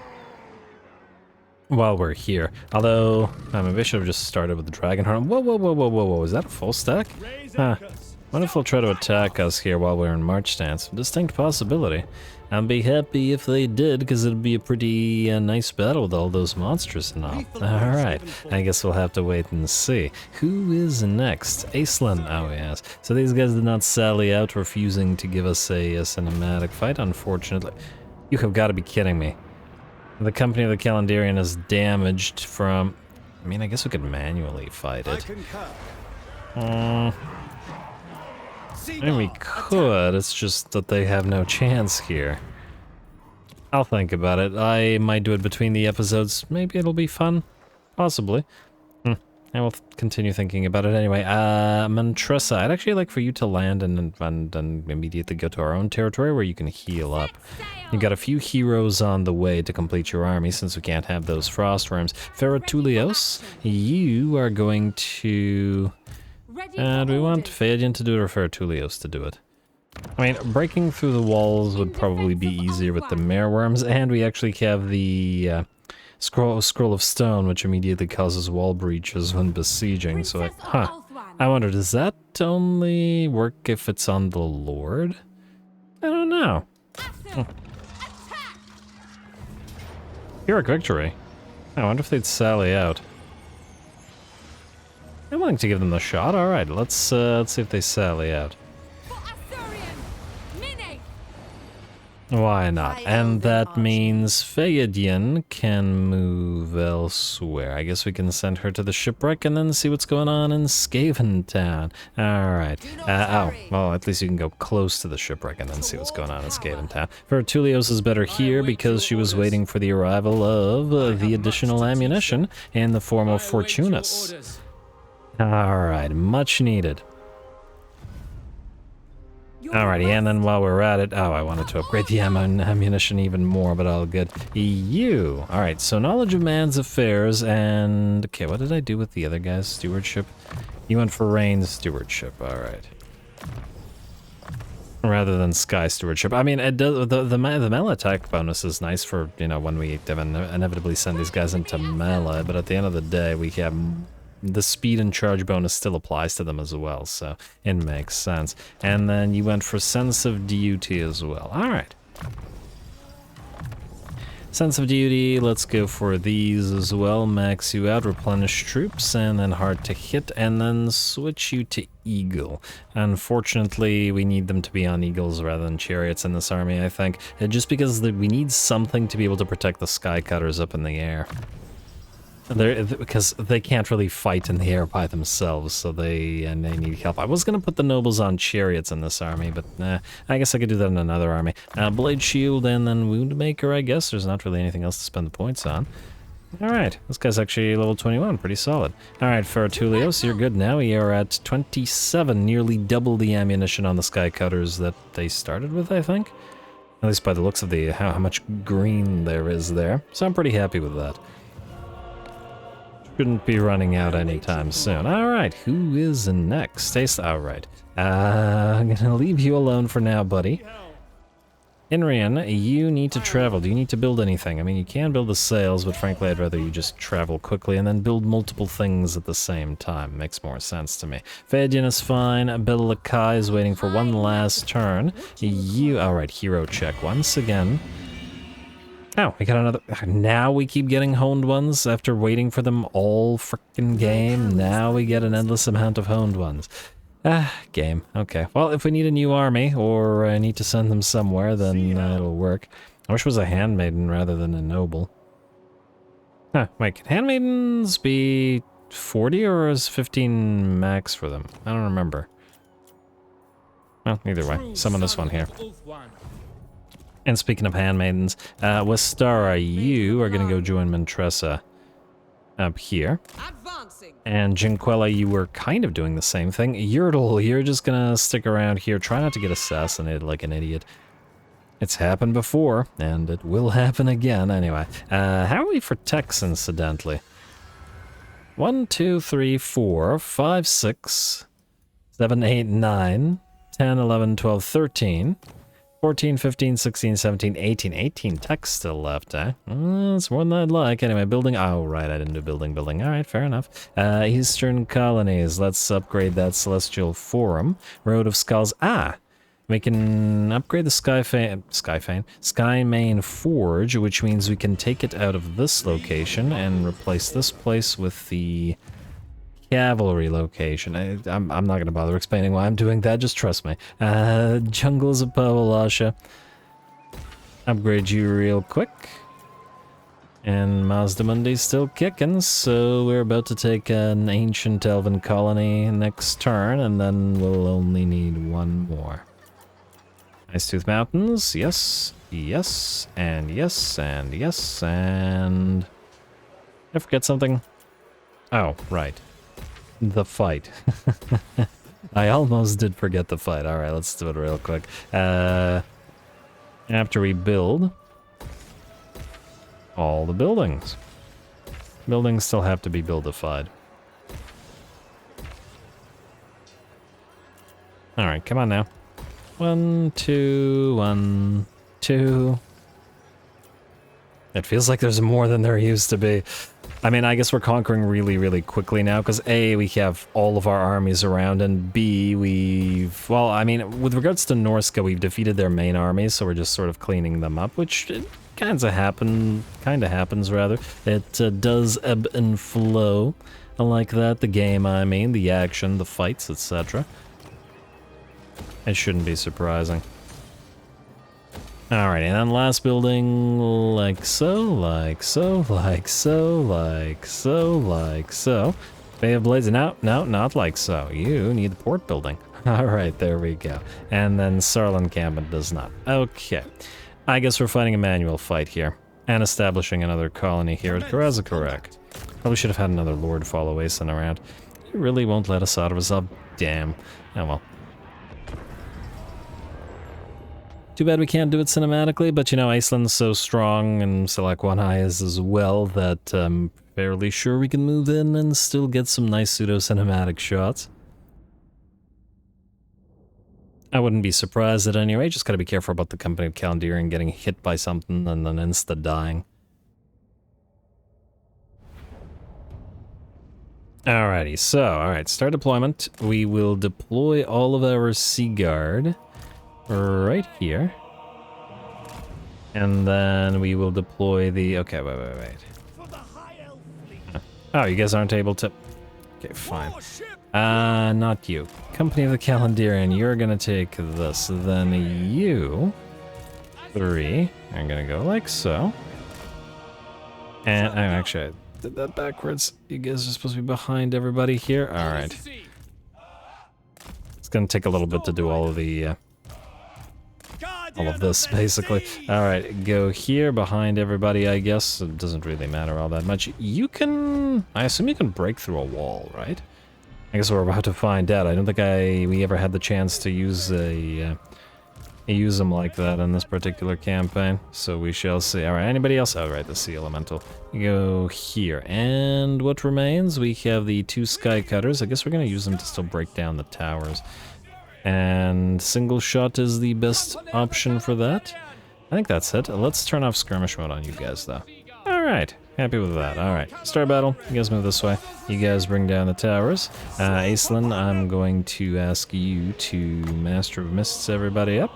While we're here. Although, maybe I should have just started with the Dragon Heart. Whoa, whoa, whoa, whoa, whoa, whoa. Is that a full stack?
Raise
Huh.
anchors.
What if they'll try to attack us here while we're in march stance? Distinct possibility. I'd be happy if they did, because it'd be a pretty nice battle with all those monsters and all. Alright, I guess we'll have to wait and see. Who is next? Aislinn, oh yes. So these guys did not sally out, refusing to give us a cinematic fight, unfortunately. You have got to be kidding me. The company of the Calendarrian is damaged from... I mean, I guess we could manually fight it. I mean, we could, it's just that they have no chance here. I'll think about it. I might do it between the episodes. Maybe it'll be fun. Possibly. I will continue thinking about it anyway. Mantressa, I'd actually like for you to land and immediately go to our own territory where you can heal up. You got a few heroes on the way to complete your army since we can't have those frost worms. Feratulios, you are going to... do we want Phaedian to do it or Feratulios to do it? I mean, breaking through the walls would probably be easier with the mare worms, and we actually have the scroll of stone, which immediately causes wall breaches when besieging. So, I wonder, does that only work if it's on the Lord? I don't know. Pyrrhic victory. I wonder if they'd sally out. I'm willing to give them the shot. All right, let's see if they sally out. Why not? And that means Phaedian can move elsewhere. I guess we can send her to the shipwreck and then see what's going on in Skaven Town. All right. Well, at least you can go close to the shipwreck and then see what's going on in Skaven Town. Vertulios is better here because she was waiting for the arrival of the additional ammunition in the form of Fortunus. All right, much needed. Alrighty, and then while we're at it, I wanted to upgrade the ammunition even more, but all good. EU. Alright, so knowledge of man's affairs, and... Okay, what did I do with the other guys? Stewardship? You went for rain stewardship, alright. Rather than sky stewardship. I mean, it does, the melee attack bonus is nice for, you know, when we inevitably send these guys into melee, but at the end of the day, we have... The speed and charge bonus still applies to them as well, so it makes sense. And then you went for sense of duty as well. Alright. Sense of duty, let's go for these as well. Max you out, replenish troops, and then hard to hit, and then switch you to eagle. Unfortunately, we need them to be on eagles rather than chariots in this army, I think. Just because we need something to be able to protect the sky cutters up in the air. Because they can't really fight in the air by themselves, so they need help. I was going to put the nobles on chariots in this army, but I guess I could do that in another army. Blade Shield and then Woundmaker, I guess. There's not really anything else to spend the points on. Alright, this guy's actually level 21, pretty solid. Alright, Feratulios, you're good now. We are at 27, nearly double the ammunition on the Sky Cutters that they started with, I think. At least by the looks of how much green there is there. So I'm pretty happy with that. Shouldn't be running out anytime soon. Alright, who is next? Alright. I'm gonna leave you alone for now, buddy. Inrian, you need to travel. Do you need to build anything? I mean, you can build the sails, but frankly, I'd rather you just travel quickly and then build multiple things at the same time. Makes more sense to me. Phaedian is fine. Belalakai is waiting for one last turn. Alright, hero check once again. Oh, we got another... Now we keep getting honed ones after waiting for them all frickin' game. Now we get an endless amount of honed ones. Game. Okay. Well, if we need a new army, or I need to send them somewhere, then it'll work. I wish it was a handmaiden rather than a noble. Wait, can handmaidens be 40 or is 15 max for them? I don't remember. Well, either way. Summon this one here. And speaking of handmaidens, Westara, you are going to go join Mantressa. up here.
Advancing.
And Jinquella, you were kind of doing the same thing. Yurtle, you're just gonna stick around here. Try not to get assassinated like an idiot. It's happened before, and it will happen again anyway. How are we for techs, incidentally? 1, 2, 3, 4, 5, 6, 7, 8, 9, 10, 11, 12, 13, 14, 15, 16, 17, 18. 18 techs still left, eh? That's more than I'd like. Anyway, building. Oh, right, I didn't do building. Alright, fair enough. Eastern colonies. Let's upgrade that Celestial Forum. Road of Skulls. Ah! We can upgrade the Sky Main Forge, which means we can take it out of this location and replace this place with the cavalry location. I'm not going to bother explaining why I'm doing that, just trust me. Jungles of Pawalasha. Upgrade you real quick. And Mazdamundi's still kicking, so we're about to take an ancient elven colony next turn, and then we'll only need one more. Ice Tooth Mountains, yes, yes, and yes, and yes, and... Did I forget something? Oh, right. The fight. I almost did forget the fight. Alright, let's do it real quick. After we build all the buildings. Buildings still have to be buildified. Alright, come on now. 1, 2, 1, 2. It feels like there's more than there used to be. I mean, I guess we're conquering really, really quickly now, because A, we have all of our armies around, and B, we've... Well, I mean, with regards to Norska, we've defeated their main armies, so we're just sort of cleaning them up, which kinda happens, rather. It does ebb and flow like that, the game, I mean, the action, the fights, etc. It shouldn't be surprising. Alright, and then last building, like so, like so, like so, like so, like so. Bay of Blades, no, not like so. You need the port building. Alright, there we go. And then Sarl Encampment does not. Okay. I guess we're fighting a manual fight here. And establishing another colony here at Carrick. Probably should have had another Lord follow Aislinn around. He really won't let us out of his up. Damn. Oh well. Too bad we can't do it cinematically, but you know, Aislinn's so strong, and Select One Eye is as well, that I'm fairly sure we can move in and still get some nice pseudo-cinematic shots. I wouldn't be surprised at any rate, just gotta be careful about the Company of Calendarian getting hit by something and then insta-dying. Alrighty, so, alright, start deployment. We will deploy all of our Sea Guard right here. And then we will deploy the... Okay, wait. Oh, you guys aren't able to... Okay, fine. Not you. Company of the Calendarian, you're gonna take this. Then you... 3 are gonna go like so. And... Oh, actually, I did that backwards. You guys are supposed to be behind everybody here. Alright. It's gonna take a little bit to do all of the... all of this, basically. Alright, go here behind everybody, I guess. It doesn't really matter all that much. You can... I assume you can break through a wall, right? I guess we're about to find out. I don't think we ever had the chance to use use them like that in this particular campaign. So we shall see. Alright, anybody else? Oh, right, the Sea Elemental. You go here. And what remains? We have the 2 Sky Cutters. I guess we're going to use them to still break down the towers. And single shot is the best option for that. I think that's it. Let's turn off skirmish mode on you guys, though. Alright, happy with that. Alright, start battle. You guys move this way. You guys bring down the towers. Aislinn, I'm going to ask you to Master of Mists everybody up.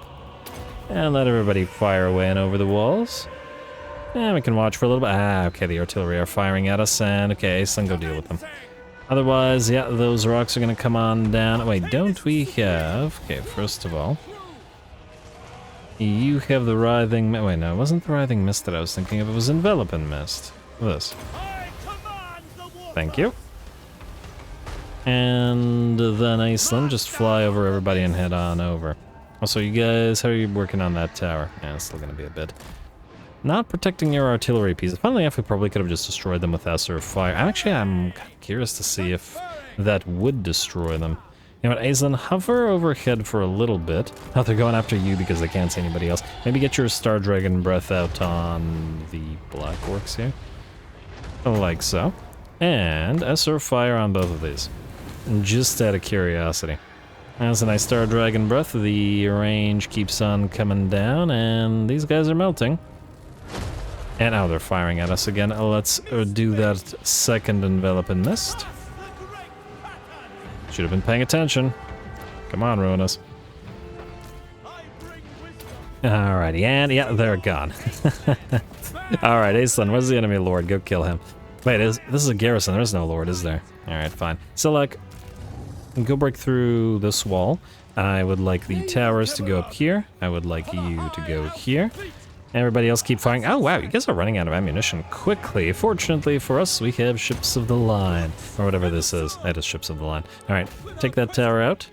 And let everybody fire away and over the walls. And we can watch for a little bit. Okay, the artillery are firing at us. And okay, Aislinn, go deal with them. Otherwise, yeah, those rocks are gonna come on down. Wait, don't we have... Okay, first of all... You have the Writhing... Wait, no, it wasn't the Writhing Mist that I was thinking of. It was Enveloping Mist. This. Thank you. And then Aislinn, just fly over everybody and head on over. Also, you guys, how are you working on that tower? Yeah, it's still gonna be a bit. not protecting your artillery pieces. Funnily enough, we probably could have just destroyed them with Asur fire. Actually, I'm kind of curious to see if that would destroy them. You know what, Aislinn, hover overhead for a little bit. Oh, they're going after you because they can't see anybody else. Maybe get your Star Dragon breath out on the Black Orcs here. Like so. And Asur fire on both of these. Just out of curiosity. As a nice Star Dragon breath, the range keeps on coming down, and these guys are melting. And now they're firing at us again. Let's do that second envelop and mist. Should have been paying attention. Come on, Ruinous. Alrighty, and yeah, they're gone. Alright, Aislinn, where's the enemy lord? Go kill him. Wait, this is a garrison. There's no lord, is there? Alright, fine. So, like, go break through this wall. I would like the towers to go up here. I would like you to go here. Everybody else keep firing. Oh, wow, you guys are running out of ammunition quickly. Fortunately for us, we have ships of the line. Or whatever this is. That is ships of the line. Alright, take that tower out.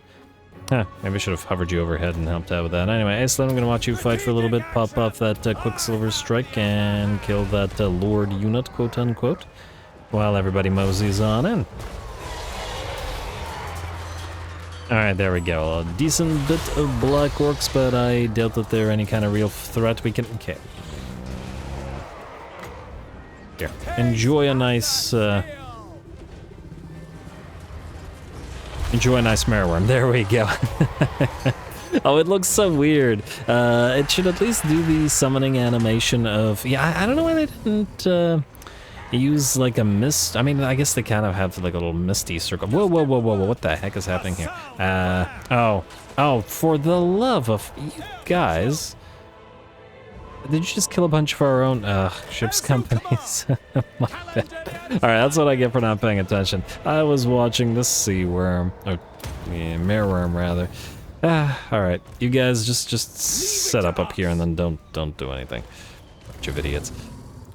Huh, maybe I should have hovered you overhead and helped out with that. Anyway, Aislinn, I'm gonna watch you fight for a little bit. Pop off that Quicksilver Strike and kill that Lord unit, quote-unquote. While everybody moseys on in. Alright, there we go. A decent bit of Black Orcs, but I doubt that they're any kind of real threat. We can... Okay. Here. Enjoy a nice... Enjoy a nice Mareworm. There we go. Oh, it looks so weird. It should at least do the summoning animation of... Yeah, I don't know why they didn't... use like a mist. I mean, I guess they kind of have like a little misty circle. Whoa, whoa, whoa, whoa, whoa, what the heck is happening here? Oh, for the love of you guys. Did you just kill a bunch of our own ships companies? My bad. Alright, that's what I get for not paying attention. I was watching the sea worm, or yeah, Mareworm rather. Alright, you guys just set up here and then don't do anything. Bunch of idiots.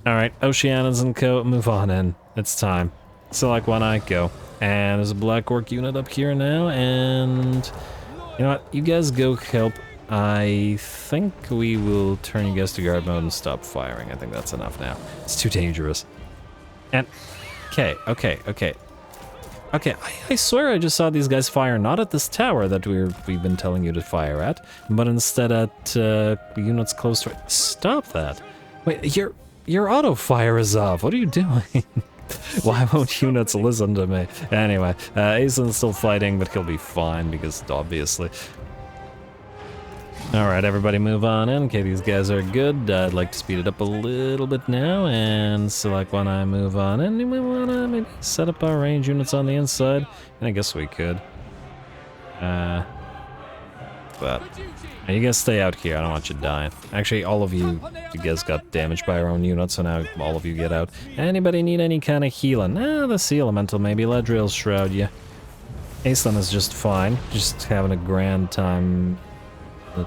Alright, Oceanians and co, move on in. It's time. Select one eye, go. And there's a Black Orc unit up here now, and... You know what, you guys go help. I think we will turn you guys to guard mode and stop firing. I think that's enough now. It's too dangerous. And... Okay. I swear I just saw these guys fire not at this tower that we've been telling you to fire at, but instead at units close to it. Stop that. Wait, your auto fire is off. What are you doing? Why won't units listen to me? Anyway, Aislinn's still fighting, but he'll be fine because obviously. Alright, everybody move on in. Okay, these guys are good. I'd like to speed it up a little bit now and select when I move on in. And we want to maybe set up our range units on the inside. And I guess we could. But you guys stay out here. I don't want you dying. Actually, all of you guys got damaged by our own units, so now all of you get out. Anybody need any kind of healing? The Sea Elemental maybe. Ledrill's Shroud you. Aislinn is just fine. Just having a grand time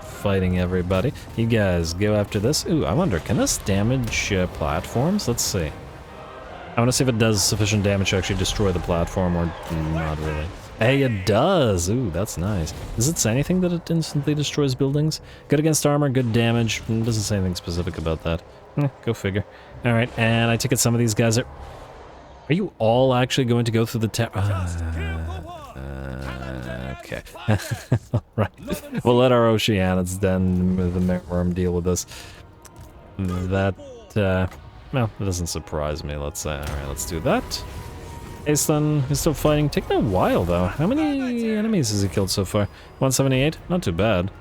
fighting everybody. You guys go after this. Ooh, I wonder, can this damage platforms? Let's see. I want to see if it does sufficient damage to actually destroy the platform or not really. Hey, it does! Ooh, that's nice. Does it say anything that it instantly destroys buildings? Good against armor, good damage. It doesn't say anything specific about that. Go figure. Alright, and I take it some of these guys are... Are you all actually going to go through the tower? Okay. Alright. We'll let our Oceanids then, with the Mareworm, deal with this. That, well, it doesn't surprise me, let's say. Alright, let's do that. Aislinn is still fighting. Taking a while, though. How many enemies has he killed so far? 178? Not too bad.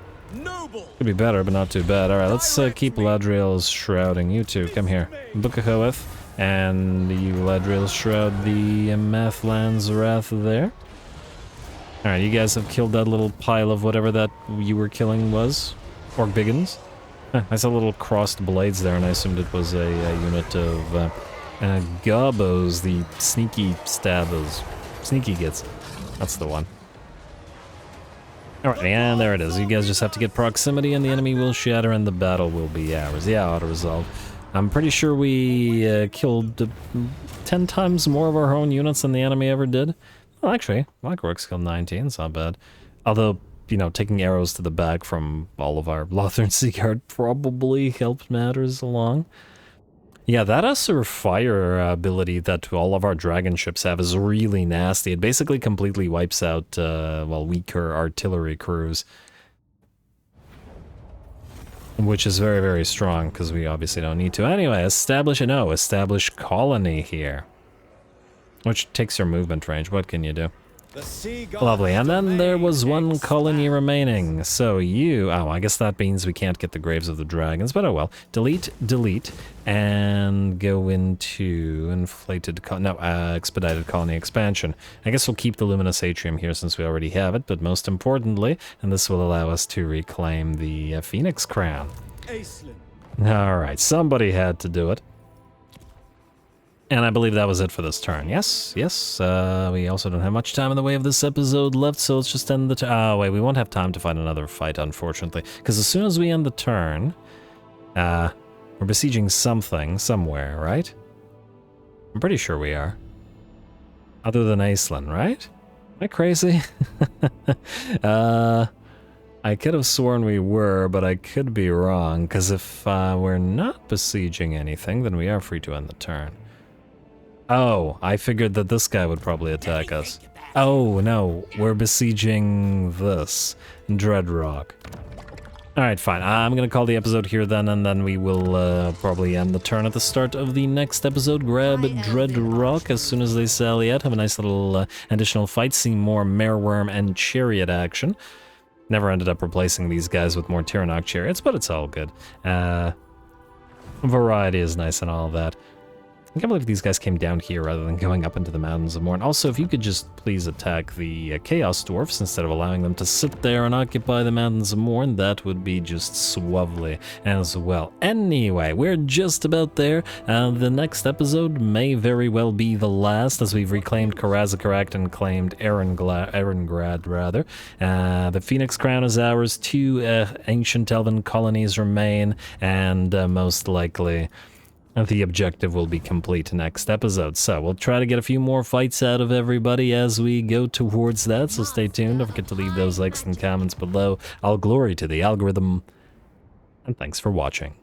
Could be better, but not too bad. Alright, let's keep Ladriel's shrouding. You two, come here. Book of Hoeth. And you, Ladriel's shroud the Mathlann's Wrath there. Alright, you guys have killed that little pile of whatever that you were killing was. Or Biggins. I saw little crossed blades there, and I assumed it was a unit of... Gobos, the sneaky stabbers. Sneaky gets. That's the one. Alright, and there it is. You guys just have to get proximity and the enemy will shatter and the battle will be ours. Yeah, auto-resolve. I'm pretty sure we killed 10 times more of our own units than the enemy ever did. Well, actually, Black Orcs killed 19, it's not bad. Although, you know, taking arrows to the back from all of our Lothern Seaguard probably helped matters along. Yeah, that Asur fire ability that all of our dragon ships have is really nasty. It basically completely wipes out, well, weaker artillery crews. Which is very, very strong, because we obviously don't need to. Anyway, establish colony here. Which takes your movement range. What can you do? Lovely, and then there was one colony remaining. So oh, I guess that means we can't get the Graves of the Dragons, but oh well. Delete, and go into expedited colony expansion. I guess we'll keep the Luminous Atrium here since we already have it, but most importantly, and this will allow us to reclaim the Phoenix Crown.
Aislinn.
Alright, somebody had to do it. And I believe that was it for this turn. Yes. We also don't have much time in the way of this episode left, so let's just end the oh, wait, we won't have time to fight another fight, unfortunately. Because as soon as we end the turn, we're besieging something, somewhere, right? I'm pretty sure we are. Other than Aislinn, right? Am I crazy? I could have sworn we were, but I could be wrong, because if we're not besieging anything, then we are free to end the turn. Oh, I figured that this guy would probably attack us. Oh, no, we're besieging this. Dreadrock. Alright, fine. I'm gonna call the episode here then, and then we will probably end the turn at the start of the next episode. Grab Dreadrock as soon as they sally out. Have a nice little additional fight. See more Mareworm and Chariot action. Never ended up replacing these guys with more Tyrannok Chariots, but it's all good. Variety is nice and all that. I can't believe these guys came down here rather than going up into the Mountains of Morn. Also, if you could just please attack the Chaos Dwarfs instead of allowing them to sit there and occupy the Mountains of Morn, that would be just suavely as well. Anyway, we're just about there. The next episode may very well be the last, as we've reclaimed Karazakarak and claimed Erengrad, rather. The Phoenix Crown is ours, 2 ancient elven colonies remain, and most likely the objective will be complete next episode. So we'll try to get a few more fights out of everybody as we go towards that, so stay tuned. Don't forget to leave those likes and comments below. All glory to the algorithm, and thanks for watching.